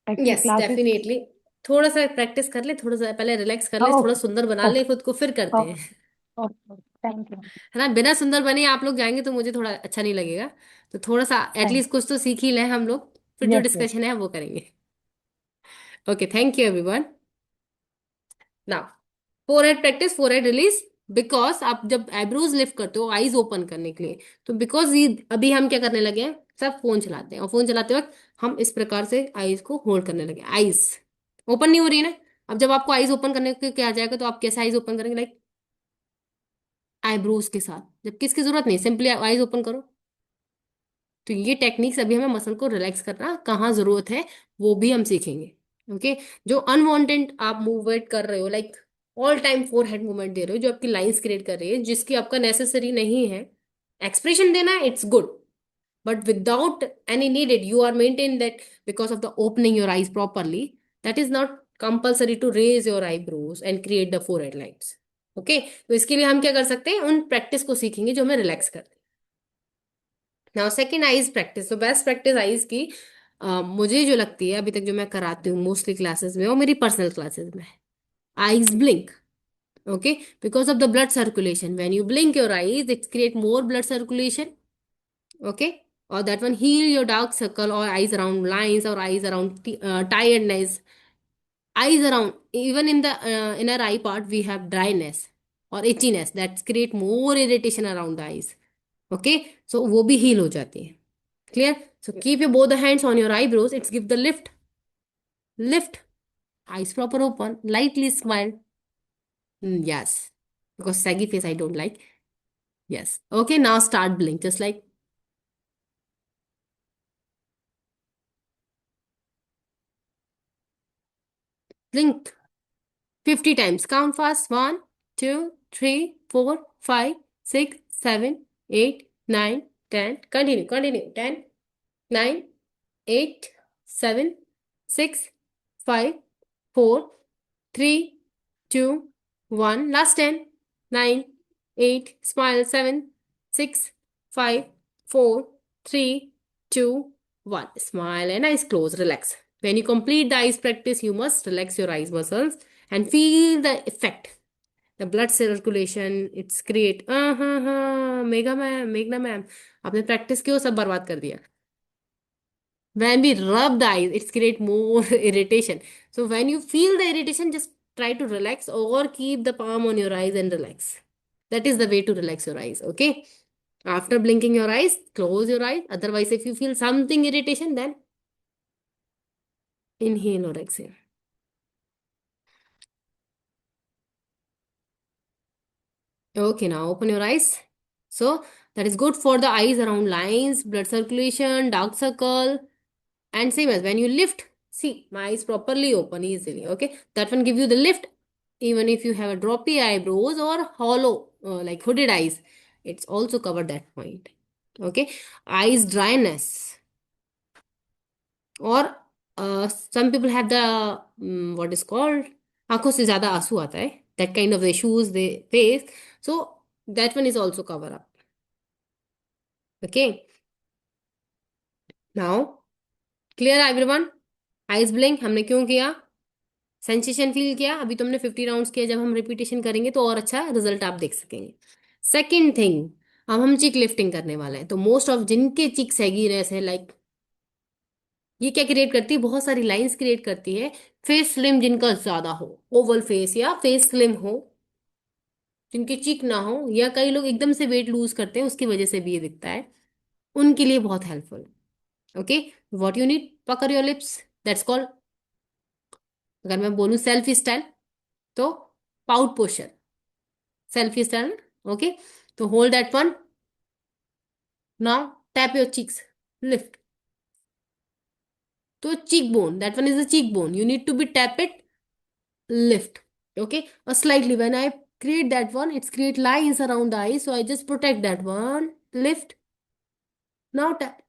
actually yes classes. Definitely, थोड़ा सा practice कर ले, थोड़ा सा पहले रिलैक्स कर ले, थोड़ा ओके सुंदर बना ले ओके खुद को, फिर करते हैं। Okay okay thank you. है ना, बिना सुंदर बने आप लोग जाएंगे तो मुझे थोड़ा अच्छा नहीं लगेगा। तो थोड़ा सा थैंक एटलीस्ट कुछ तो सीख ही लें हम लोग, फिर जो यस यस। डिस्कशन है वो करेंगे। Okay, thank you everyone. Now forehead practice, forehead release. Because आप जब आईब्रोज लिफ्ट करते हो आईज ओपन करने के लिए, तो बिकॉज ये अभी हम क्या करने लगे हैं, सब फोन चलाते हैं, और फोन चलाते वक्त हम इस प्रकार से आईज को होल्ड करने लगे, आईज ओपन नहीं हो रही है ना। अब जब आपको आईज ओपन करने के क्या आ जाएगा, तो आप कैसे आईज ओपन करेंगे, लाइक आईब्रोज के साथ, जबकि इसकी जरूरत नहीं, सिंपली आईज ओपन करो। तो ये टेक्निक्स अभी हमें मसल को रिलैक्स करना कहाँ जरूरत है वो भी हम सीखेंगे। ओके, जो अनवांटेड आप मूवमेंट कर रहे हो, like all time forehead movement दे रहे हो, जो आपकी लाइंस क्रिएट कर रही है, जिसकी आपका नेसेसरी नहीं है, एक्सप्रेशन देना है it's good, but without any needed you are maintain that because of the opening your eyes properly, that is not compulsory to raise your eyebrows and create the forehead lines. Okay, तो इसके लिए हम क्या कर सकते हैं, उन practice को सीखेंगे जो हमें रिलैक्स करते हैं। नाउ सेकंड आईज प्रैक्टिस, तो बेस्ट प्रैक्टिस आईज की मुझे जो लगती है अभी तक जो मैं कराती हूँ मोस्टली क्लासेस में और मेरी पर्सनल क्लासेस में, eyes blink. Okay, because of the blood circulation, when you blink your eyes it create more blood circulation. Okay, or that one heal your dark circle or eyes around lines or eyes around tiredness, eyes around, even in the inner eye part we have dryness or itchiness that create more irritation around the eyes. Okay, so वो भी heal हो जाती है। Clear? So keep your both the hands on your eyebrows, it's give the lift, lift, eyes proper open, lightly smile. Yes, because saggy face I don't like. Yes. Okay, now start blink just like blink 50 times. Count fast. 1, 2, 3, 4, 5, 6, 7, 8, 9, 10. Continue, continue. 10, 9, 8, 7, 6, 5, 4, 3, 2, 1. Last 10, 9, 8, smile. 7, 6, 5, 4, 3, 2, 1. Smile and eyes closed. Relax. When you complete the eyes practice, you must relax your eyes muscles and feel the effect, the blood circulation it's create। हाँ हाँ, मेघना ma'am, आपने practice क्यों सब बर्बाद कर दिया। when we rub the eyes it's create more irritation, so when you feel the irritation just try to relax or keep the palm on your eyes and relax. That is the way to relax your eyes. Okay, after blinking your eyes close your eyes, otherwise if you feel something irritation then inhale or exhale. Okay, now open your eyes. So that is good for the eyes around lines, blood circulation, dark circle, and same as when you lift. See, my eyes properly open easily. Okay, that one give you the lift. Even if you have a droppy eyebrows or hollow, like hooded eyes, it's also covered that point. Okay, eyes dryness or some people have the what is called आंखों से ज्यादा आंसू आता है, that kind of the issues they face, so that one is also cover up. Okay, now clear everyone, eyes blink हमने क्यों किया, sensation feel किया, अभी तुमने 50 राउंड्स किया, जब हम रिपीटेशन करेंगे तो और अच्छा रिजल्ट आप देख सकेंगे। सेकंड थिंग, अब हम चीक लिफ्टिंग करने वाले हैं। तो मोस्ट ऑफ जिनके चीक सैगीनेस है, लाइक ये क्या क्रिएट करती है, बहुत सारी लाइंस क्रिएट करती है। फेस स्लिम जिनका ज्यादा हो, ओवल फेस या फेस स्लिम हो, जिनकी चीक ना हो, या कई लोग एकदम से वेट लूज करते हैं उसकी वजह से भी ये दिखता है, उनके लिए बहुत helpful. Okay, what you need, pucker your lips, that's called, अगर मैं बोलूं सेल्फी स्टाइल, तो pout posture, selfie style. Okay, तो hold that one, now tap your cheeks, lift. तो cheek bone, that one is the cheekbone, you need to be tap it, lift. Okay, slightly when I create that one, it's create lines around the eye, so I just protect that one, lift. Now tap,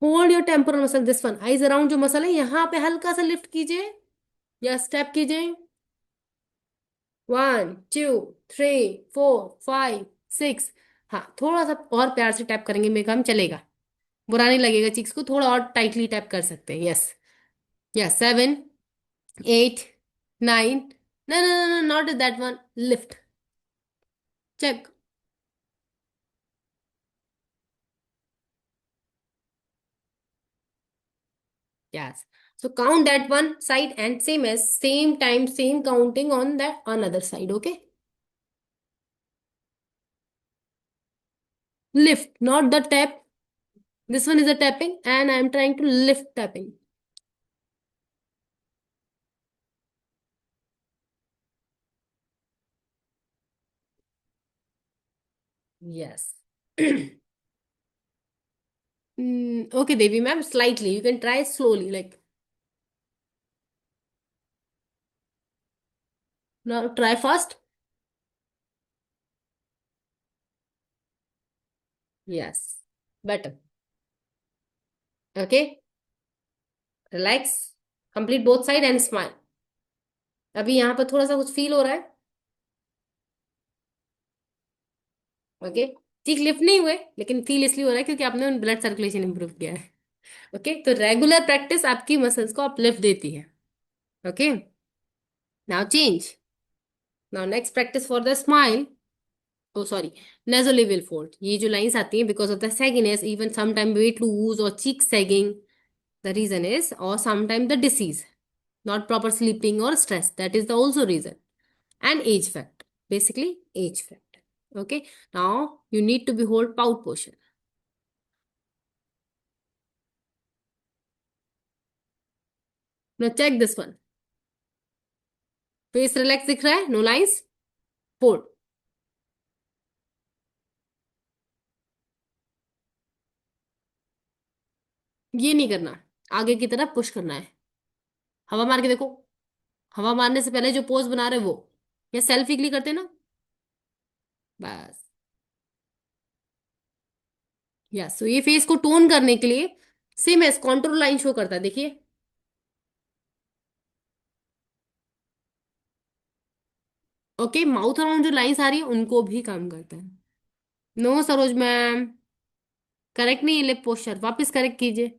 hold your temporal muscle, this one eyes around जो muscle है यहाँ पे हल्का सा lift कीजिए या step कीजिए। 1 2 3 4 5 6। हाँ, थोड़ा सा और प्यार से टैप करेंगे मेरे काम चलेगा, बुरा नहीं लगेगा, चिक्स को थोड़ा और टाइटली टैप कर सकते हैं। Yes, yes, 7 8 9। No, no, no, no, not that one. Lift. Check. Yes. So count that one side and same as same time, same counting on that another side. Okay. Lift, not the tap. This one is a tapping, and I am trying to lift tapping. Yes. Okay, Devi ma'am, slightly. You can try slowly. Like now, try fast. Yes. Better. Okay. Relax. Complete both side and smile. अभी यहाँ पर थोड़ा सा कुछ feel हो रहा है। Okay, चीक lift नहीं हुए, लेकिन फील इसलिए हो रहा है क्योंकि आपने ब्लड सर्कुलेशन इंप्रूव किया है। ओके, तो रेगुलर प्रैक्टिस आपकी मसल्स को अपलिफ्ट देती है। Okay, now change, now next practice for the smile. Oh sorry, nasolabial fold, ये जो लाइंस आती हैं because of the sagginess, even sometime weight lose और cheek sagging, the reason is, और sometime the disease, not proper sleeping or stress, that is the also reason, and age factor, basically age factor. Okay, now you need to be hold pout posture. Now check this one, face relax दिख रहा है, no lines, fold. ये नहीं करना, आगे की तरफ push करना है। हवा मार के देखो, हवा मारने से पहले जो पोज बना रहे हो वो, ये सेल्फी के लिए करते हैं ना, बस। यस, तो ये फेस को टोन करने के लिए same S control line show करता है, देखिए। ओके, माउथ अराउंड जो लाइंस आ रही है उनको भी काम करता है। नो सरोज मैम, करेक्ट नहीं है लिप पोस्चर, वापस करेक्ट कीजिए।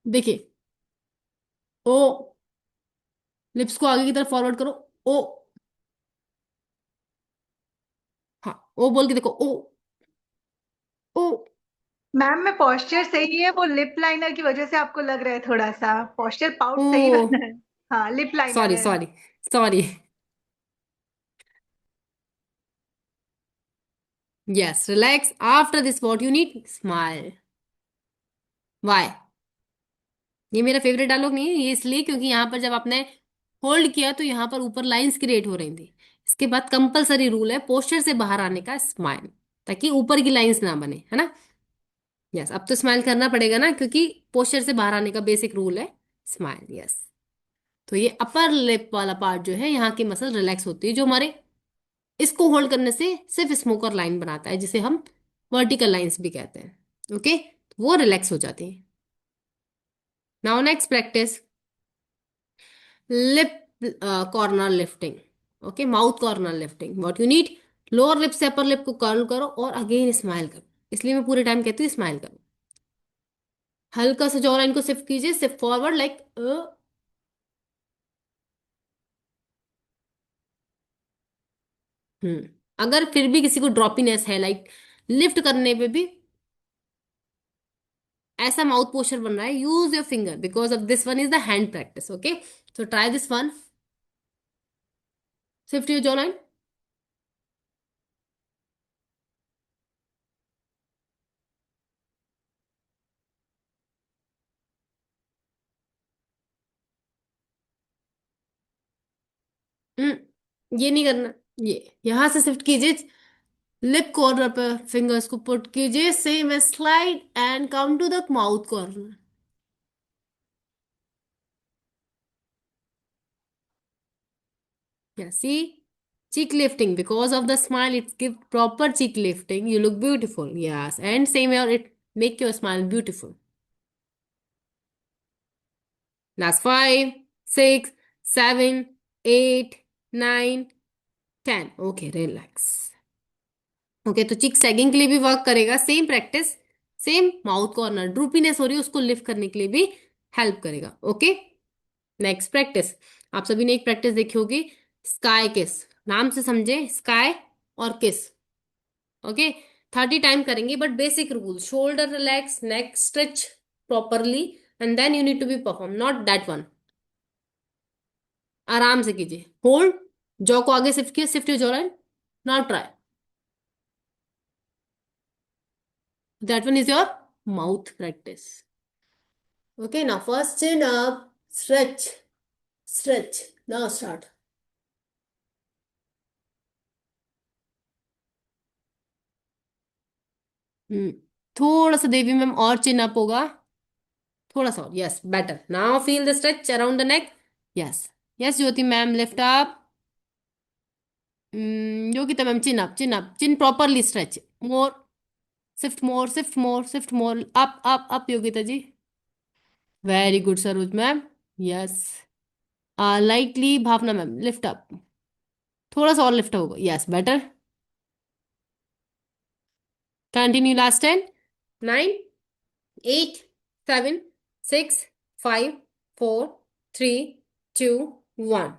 देखिए, ओ, लिप्स को आगे की तरफ फॉरवर्ड करो, ओ, हाँ, ओ बोल के देखो, ओ, ओ, मैम में पोस्चर सही है, वो लिप लाइनर की वजह से आपको लग रहा है थोड़ा सा पोस्चर ओ, पाउट सही रहना है। हाँ, लिप लाइनर सॉरी है। Sorry sorry. Yes, relax. After this, what you need? Smile. Why? ये मेरा फेवरेट डायलॉग नहीं है, ये इसलिए क्योंकि यहाँ पर जब आपने होल्ड किया तो यहाँ पर ऊपर लाइंस क्रिएट हो रही थी। इसके बाद कंपलसरी रूल है पोस्चर से बाहर आने का, स्माइल, ताकि ऊपर की लाइंस ना बने, है ना। यस, अब तो स्माइल करना पड़ेगा ना, क्योंकि पोस्चर से बाहर आने का बेसिक रूल है स्माइल। यस, तो ये अपर लिप वाला पार्ट जो है, यहाँ की मसल रिलैक्स होती है, जो हमारे इसको होल्ड करने से सिर्फ स्मोकर लाइन बनाता है, जिसे हम वर्टिकल लाइंस भी कहते हैं। ओके, वो रिलैक्स हो जाती है। Now next practice, lip corner lifting. Okay, mouth corner lifting, what you need, lower lip से अपर लिप को कर्ल करो और अगेन स्माइल करो। इसलिए मैं पूरे टाइम कहती हूँ स्माइल करो। हल्का सा जॉ लाइन को शिफ्ट कीजिए, शिफ्ट फॉरवर्ड लाइक, अगर फिर भी किसी को ड्रॉपीनेस है, लाइक लिफ्ट करने पे भी ऐसा माउथ पोस्चर बन रहा है, use your finger, because of this one is the hand practice. Okay, so try this one. Shift your jaw line. ये नहीं करना, ये यहां से शिफ्ट कीजिए, लिप कॉर्नर पर फिंगर्स को पुट कीजिए, same slide and come to the mouth corner. Yeah, see? Cheek lifting. Because of the smile, it gives proper cheek lifting. You look beautiful. Yes. And same here, it make your smile beautiful. Last 5, 6, 7, 8, 9, 10. Okay, relax. Okay, तो cheek sagging के लिए भी work करेगा, same practice, same mouth corner, droopiness हो रही है उसको lift करने के लिए भी हेल्प करेगा। ओके, नेक्स्ट प्रैक्टिस, आप सभी ने एक प्रैक्टिस देखी होगी, स्काई किस, नाम से समझे, स्काई और किस। ओके, 30 टाइम करेंगे, but basic rule, shoulder relax, neck stretch properly, and then you need to be perform, not that one. आराम से कीजिए, होल्ड, जॉ को आगे शिफ्ट किया, shift your jaw line, now try, that one is your mouth practice. Okay, now first chin up, stretch, stretch. Now start. हम्म थोड़ा सा देवी ma'am और चिन अप होगा, थोड़ा सा और, yes better. Now feel the stretch around the neck, yes, yes Jyoti ma'am, lift up, Yogita ma'am, chin up, chin properly stretch, more, shift more, shift more, shift more, up Yogita ji, very good Saroj ma'am, yes, lightly Bhavna ma'am, lift up, थोड़ा सा और lift होगा, yes better, continue, last 10, 9, 8, 7, 6, 5, 4, 3, 2, 1,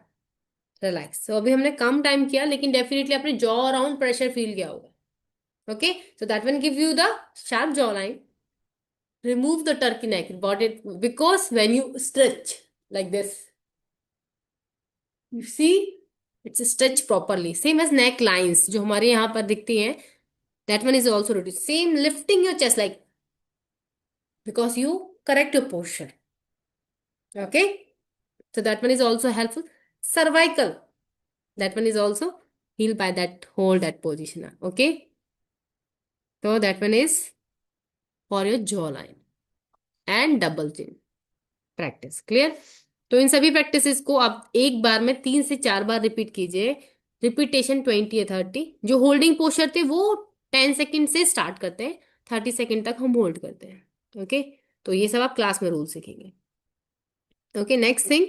relax. तो अभी हमने कम time किया, लेकिन definitely अपने जॉ अराउंड प्रेशर फील किया होगा। Okay, so that one give you the sharp jaw line, remove the turkey neck, brought it, because when you stretch like this, you see, it's a stretch properly, same as neck lines जो हमारे यहाँ पर दिखती हैं, that one is also reduced, same lifting your chest, like, because you correct your posture. Okay, so that one is also helpful. Cervical, that one is also healed by that, hold that position. Okay, so that one is for your jawline and double chin practice. Clear? तो इन सभी practices को आप एक बार में 3 से 4 बार repeat कीजिए, repetition 20 या 30। जो होल्डिंग पोस्चर थे वो 10 सेकेंड से स्टार्ट करते हैं, 30 सेकेंड तक हम होल्ड करते हैं। ओके, तो ये सब आप क्लास में रूल सीखेंगे। ओके, नेक्स्ट थिंग,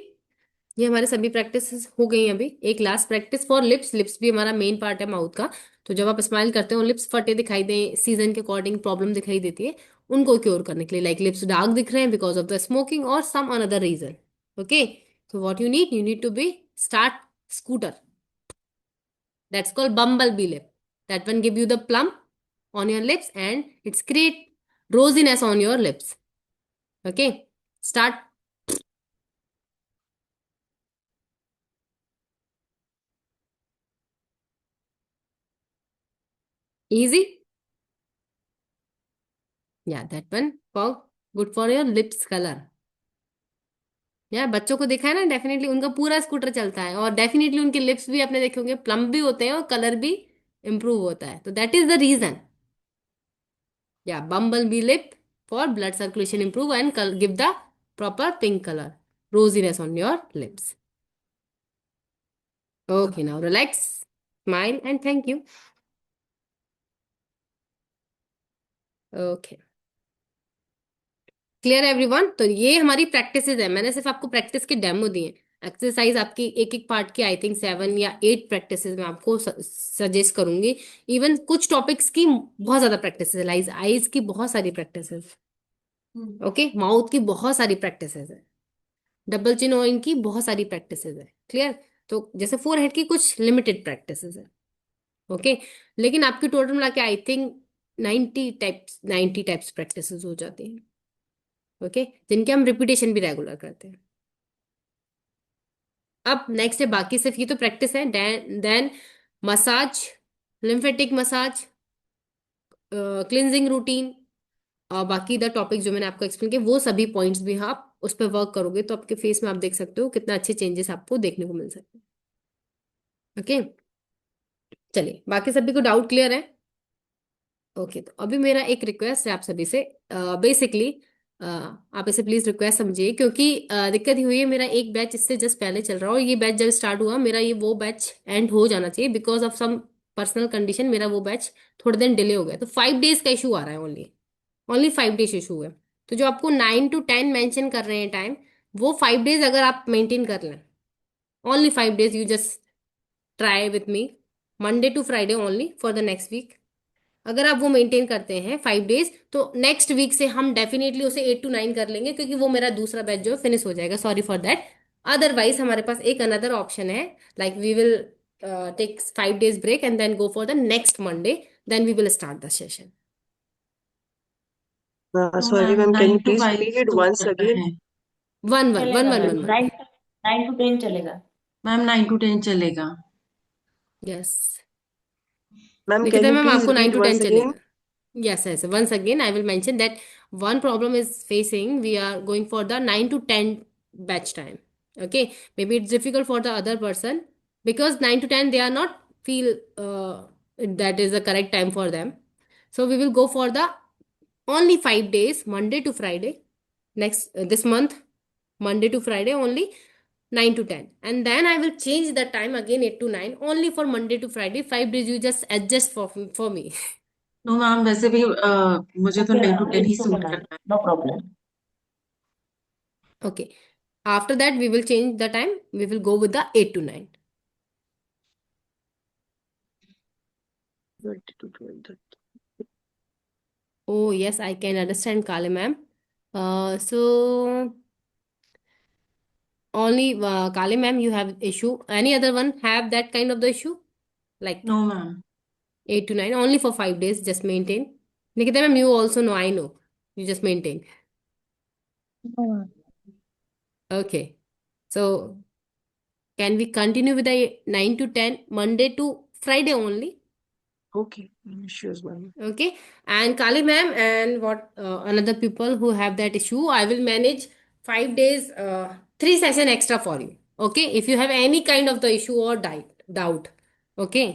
ये हमारे सभी प्रैक्टिस हो गई हैं। अभी एक last practice for lips, lips भी हमारा मेन पार्ट है माउथ का। तो जब आप स्माइल करते हो, लिप्स फटे दिखाई दें, सीजन के अकॉर्डिंग प्रॉब्लम दिखाई देती है, उनको क्योर करने के लिए, लाइक लिप्स डार्क दिख रहे हैं बिकॉज ऑफ द स्मोकिंग और some another reason. Okay, so what you need to be start scooter, that's called bumblebee lip, that one give you the plump on your lips and it's create rosiness on your lips. Okay, start. Easy. Yeah, that one for good for your lips color. यार बच्चों को देखा है ना, definitely उनका पूरा scooter चलता है, और डेफिनेटली उनके लिप्स भी आपने देखे होंगे प्लम्प भी होते हैं और कलर भी इम्प्रूव होता है, तो दैट इज द रीजन। या bumble bee lip for blood circulation improve and give the proper pink color, rosiness on your lips. Okay, now relax, smile and thank you. Okay, clear everyone? तो ये हमारी practices है, मैंने सिर्फ आपको practice के demo दिए। एक्सरसाइज आपकी एक एक पार्ट की आई थिंक 7 या 8 प्रैक्टिसेस मैं आपको सजेस्ट करूंगी। इवन कुछ टॉपिक्स की बहुत ज्यादा प्रैक्टिसेस है, आईज की बहुत सारी प्रैक्टिसेस, ओके, माउथ की बहुत सारी प्रैक्टिसेस है, डबल चिन ऑइन की बहुत सारी प्रैक्टिसेस है। क्लियर? तो जैसे फोर हेड की कुछ लिमिटेड प्रैक्टिसेस है। ओके, लेकिन आपकी टोटल मिला के आई थिंक 90 टाइप्स प्रैक्टिस हो जाती हैं। ओके, जिनके हम रिपीटेशन भी रेगुलर करते हैं। अब नेक्स्ट है, बाकी सिर्फ ये तो प्रैक्टिस है। Then massage, lymphatic massage, cleansing routine, और बाकी द टॉपिक जो मैंने आपको एक्सप्लेन किया वो सभी पॉइंट्स भी आप उस पर वर्क करोगे तो आपके फेस में आप देख सकते हो कितना अच्छे चेंजेस आपको देखने को मिल सकते हैं। ओके, चलिए बाकी सभी को डाउट क्लियर है? ओके, तो अभी मेरा एक रिक्वेस्ट है आप सभी से। बेसिकली आप इसे प्लीज रिक्वेस्ट समझिए, क्योंकि दिक्कत ही हुई है, मेरा एक बैच इससे जस्ट पहले चल रहा है और ये बैच जब स्टार्ट हुआ मेरा ये वो बैच एंड हो जाना चाहिए, because of some personal condition मेरा वो बैच थोड़े दिन डिले हो गया, तो 5 डेज का इशू आ रहा है, ओनली ओनली 5 डेज इशू है। तो जो आपको 9 to 10 मेंशन कर रहे हैं टाइम, वो 5 डेज अगर आप मेंटेन कर लें, only 5 days you just try with me, Monday to Friday only for the next week. अगर आप वो मेंटेन करते हैं 5 डेज, तो नेक्स्ट वीक से हम डेफिनेटली उसे 8 to 9 कर लेंगे, क्योंकि वो मेरा दूसरा बैच जो फिनिश हो जाएगा, सॉरी फॉर दैट। अदरवाइज हमारे पास एक अनदर ऑप्शन है, like we will take 5 days break and then go for the next Monday, then we will start the session. तो Sorry, ma'am ma'am, can nine you two please five repeat it तो once करना again? है। One one one चलेगा one ma'am, one one. 9 to 10 चलेगा। Ma'am 9 to 10 चलेगा। Yes, Ma'am, can Nikita you ma'am please आपको nine repeat to ten once again? चलेगा? Yes, yes. Once again, I will mention that one problem is facing. We are going for the 9 to 10 batch time. Okay, maybe it's difficult for the other person because 9 to 10 they are not feel that is the correct time for them. So we will go for the only 5 days, Monday to Friday. Next this month, Monday to Friday only 9 to 10, and then I will change the time again 8 to 9 only for Monday to Friday. 5 days you just adjust for me. No ma'am, वैसे भी मुझे तो okay nine to ma'am, ten ही it's okay suit ma'am, करना है। No problem. Okay. After that, we will change the time. We will go with the 8 to 9. 20 to 12. Oh, yes, I can understand, Kale ma'am. So only Kale ma'am, you have issue. Any other one have that kind of the issue? Like no ma'am. 8 to 9, only for 5 days, just maintain. Nikita ma'am, you also know, I know. You just maintain. हाँ, Okay. So can we continue with the 9 to 10, Monday to Friday only? Okay, no issues, ma'am. Okay, and Kali ma'am and what another people who have that issue, I will manage 5 days, 3 session extra for you. Okay, if you have any kind of the issue or doubt, okay,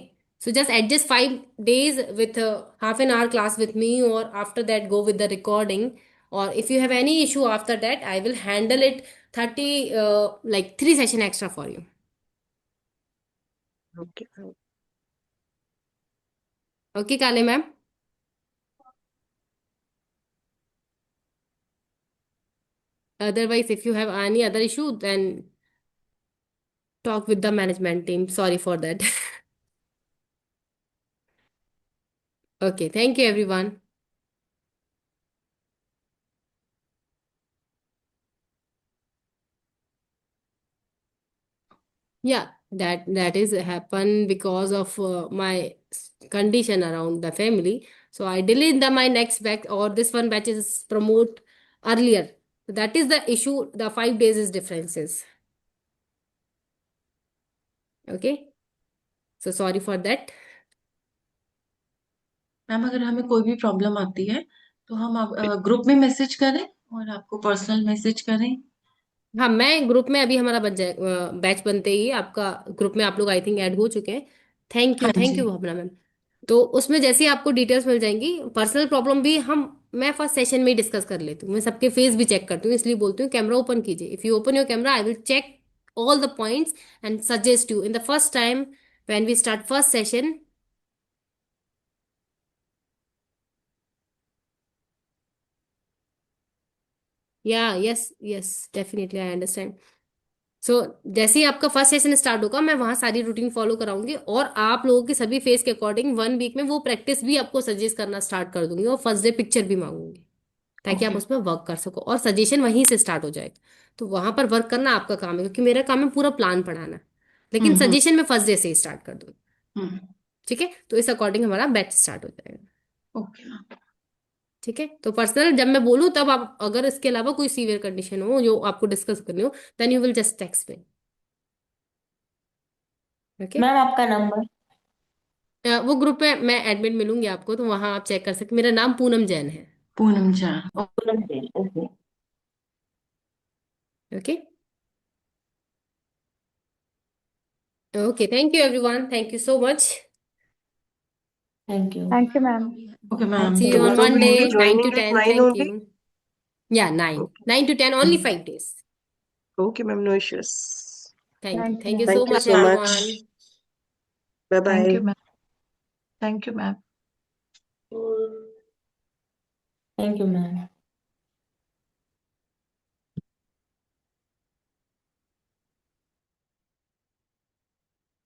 so just adjust 5 days with half an hour class with me, or after that go with the recording. Or if you have any issue after that, I will handle it 30 like 3 session extra for you. Okay. Okay, Kali ma'am. Otherwise, if you have any other issue, then talk with the management team. Sorry for that. Okay, thank you everyone. Yeah, that is happen because of my condition around the family. So I delayed my next batch, or this one batch is promote earlier. That is the issue. The 5 days is differences. Okay, so sorry for that. Ma'am अगर हमें कोई भी problem आती है तो हम group में message करें और आपको पर्सनल मैसेज करें। हाँ, मैं ग्रुप में अभी हमारा बन जाए, बैच बनते ही आपका ग्रुप में आप लोग आई थिंक ऐड हो चुके हैं। हाँ थैंक जी। You Bhavna ma'am. तो उसमें जैसे ही आपको डिटेल्स मिल जाएंगी, पर्सनल प्रॉब्लम भी मैं फर्स्ट सेशन में ही डिस्कस कर लेती हूँ, मैं सबके फेस भी चेक करती हूँ, इसलिए बोलती हूँ कैमरा ओपन कीजिए। If you open your camera, I will check all the points and suggest you in the first time when we start first session. Yeah yes yes, definitely I understand. So जैसे ही आपका first session start होगा, मैं वहां सारी routine follow कराऊंगी, और आप लोगों के सभी फेस के अकॉर्डिंग 1 वीक में वो प्रैक्टिस भी आपको सजेस्ट करना स्टार्ट कर दूंगी, और फर्स्ट डे पिक्चर भी मांगूंगी, ताकि आप ओके। उस पर वर्क कर सको, और सजेशन वहीं से स्टार्ट हो जाएगा। तो वहां पर वर्क करना आपका काम है, क्योंकि मेरा काम है पूरा प्लान पढ़ाना, लेकिन हम्म। सजेशन में फर्स्ट डे से ही स्टार्ट कर दूंगी। हम्म। ठीक है, तो इस अकॉर्डिंग हमारा बैच स्टार्ट हो जाएगा। Okay ma'am. ठीक है, तो पर्सनल जब मैं बोलूँ तब आप, अगर इसके अलावा कोई सीवियर कंडीशन हो जो आपको डिस्कस करनी हो, then you will just text me. Okay. Ma'am आपका नंबर। वो ग्रुप पे मैं एडमिन मिलूंगी आपको, तो वहां आप चेक कर सकते, मेरा नाम पूनम जैन है। Poonam Jha. Okay. Okay. Okay, thank you everyone, thank you so much. Thank you. Thank you ma'am. Okay ma'am, see you तो on So we'll Monday be 9 to joining at 10, 9 thank only. You. Yeah 9, Okay. 9 to 10, only 5 days। Okay, ma'am, no issues. Thank thank you you ma'am. So Thank you much so much. Everyone. Bye thank bye. You ma'am. Thank you ma'am. Thank you ma'am.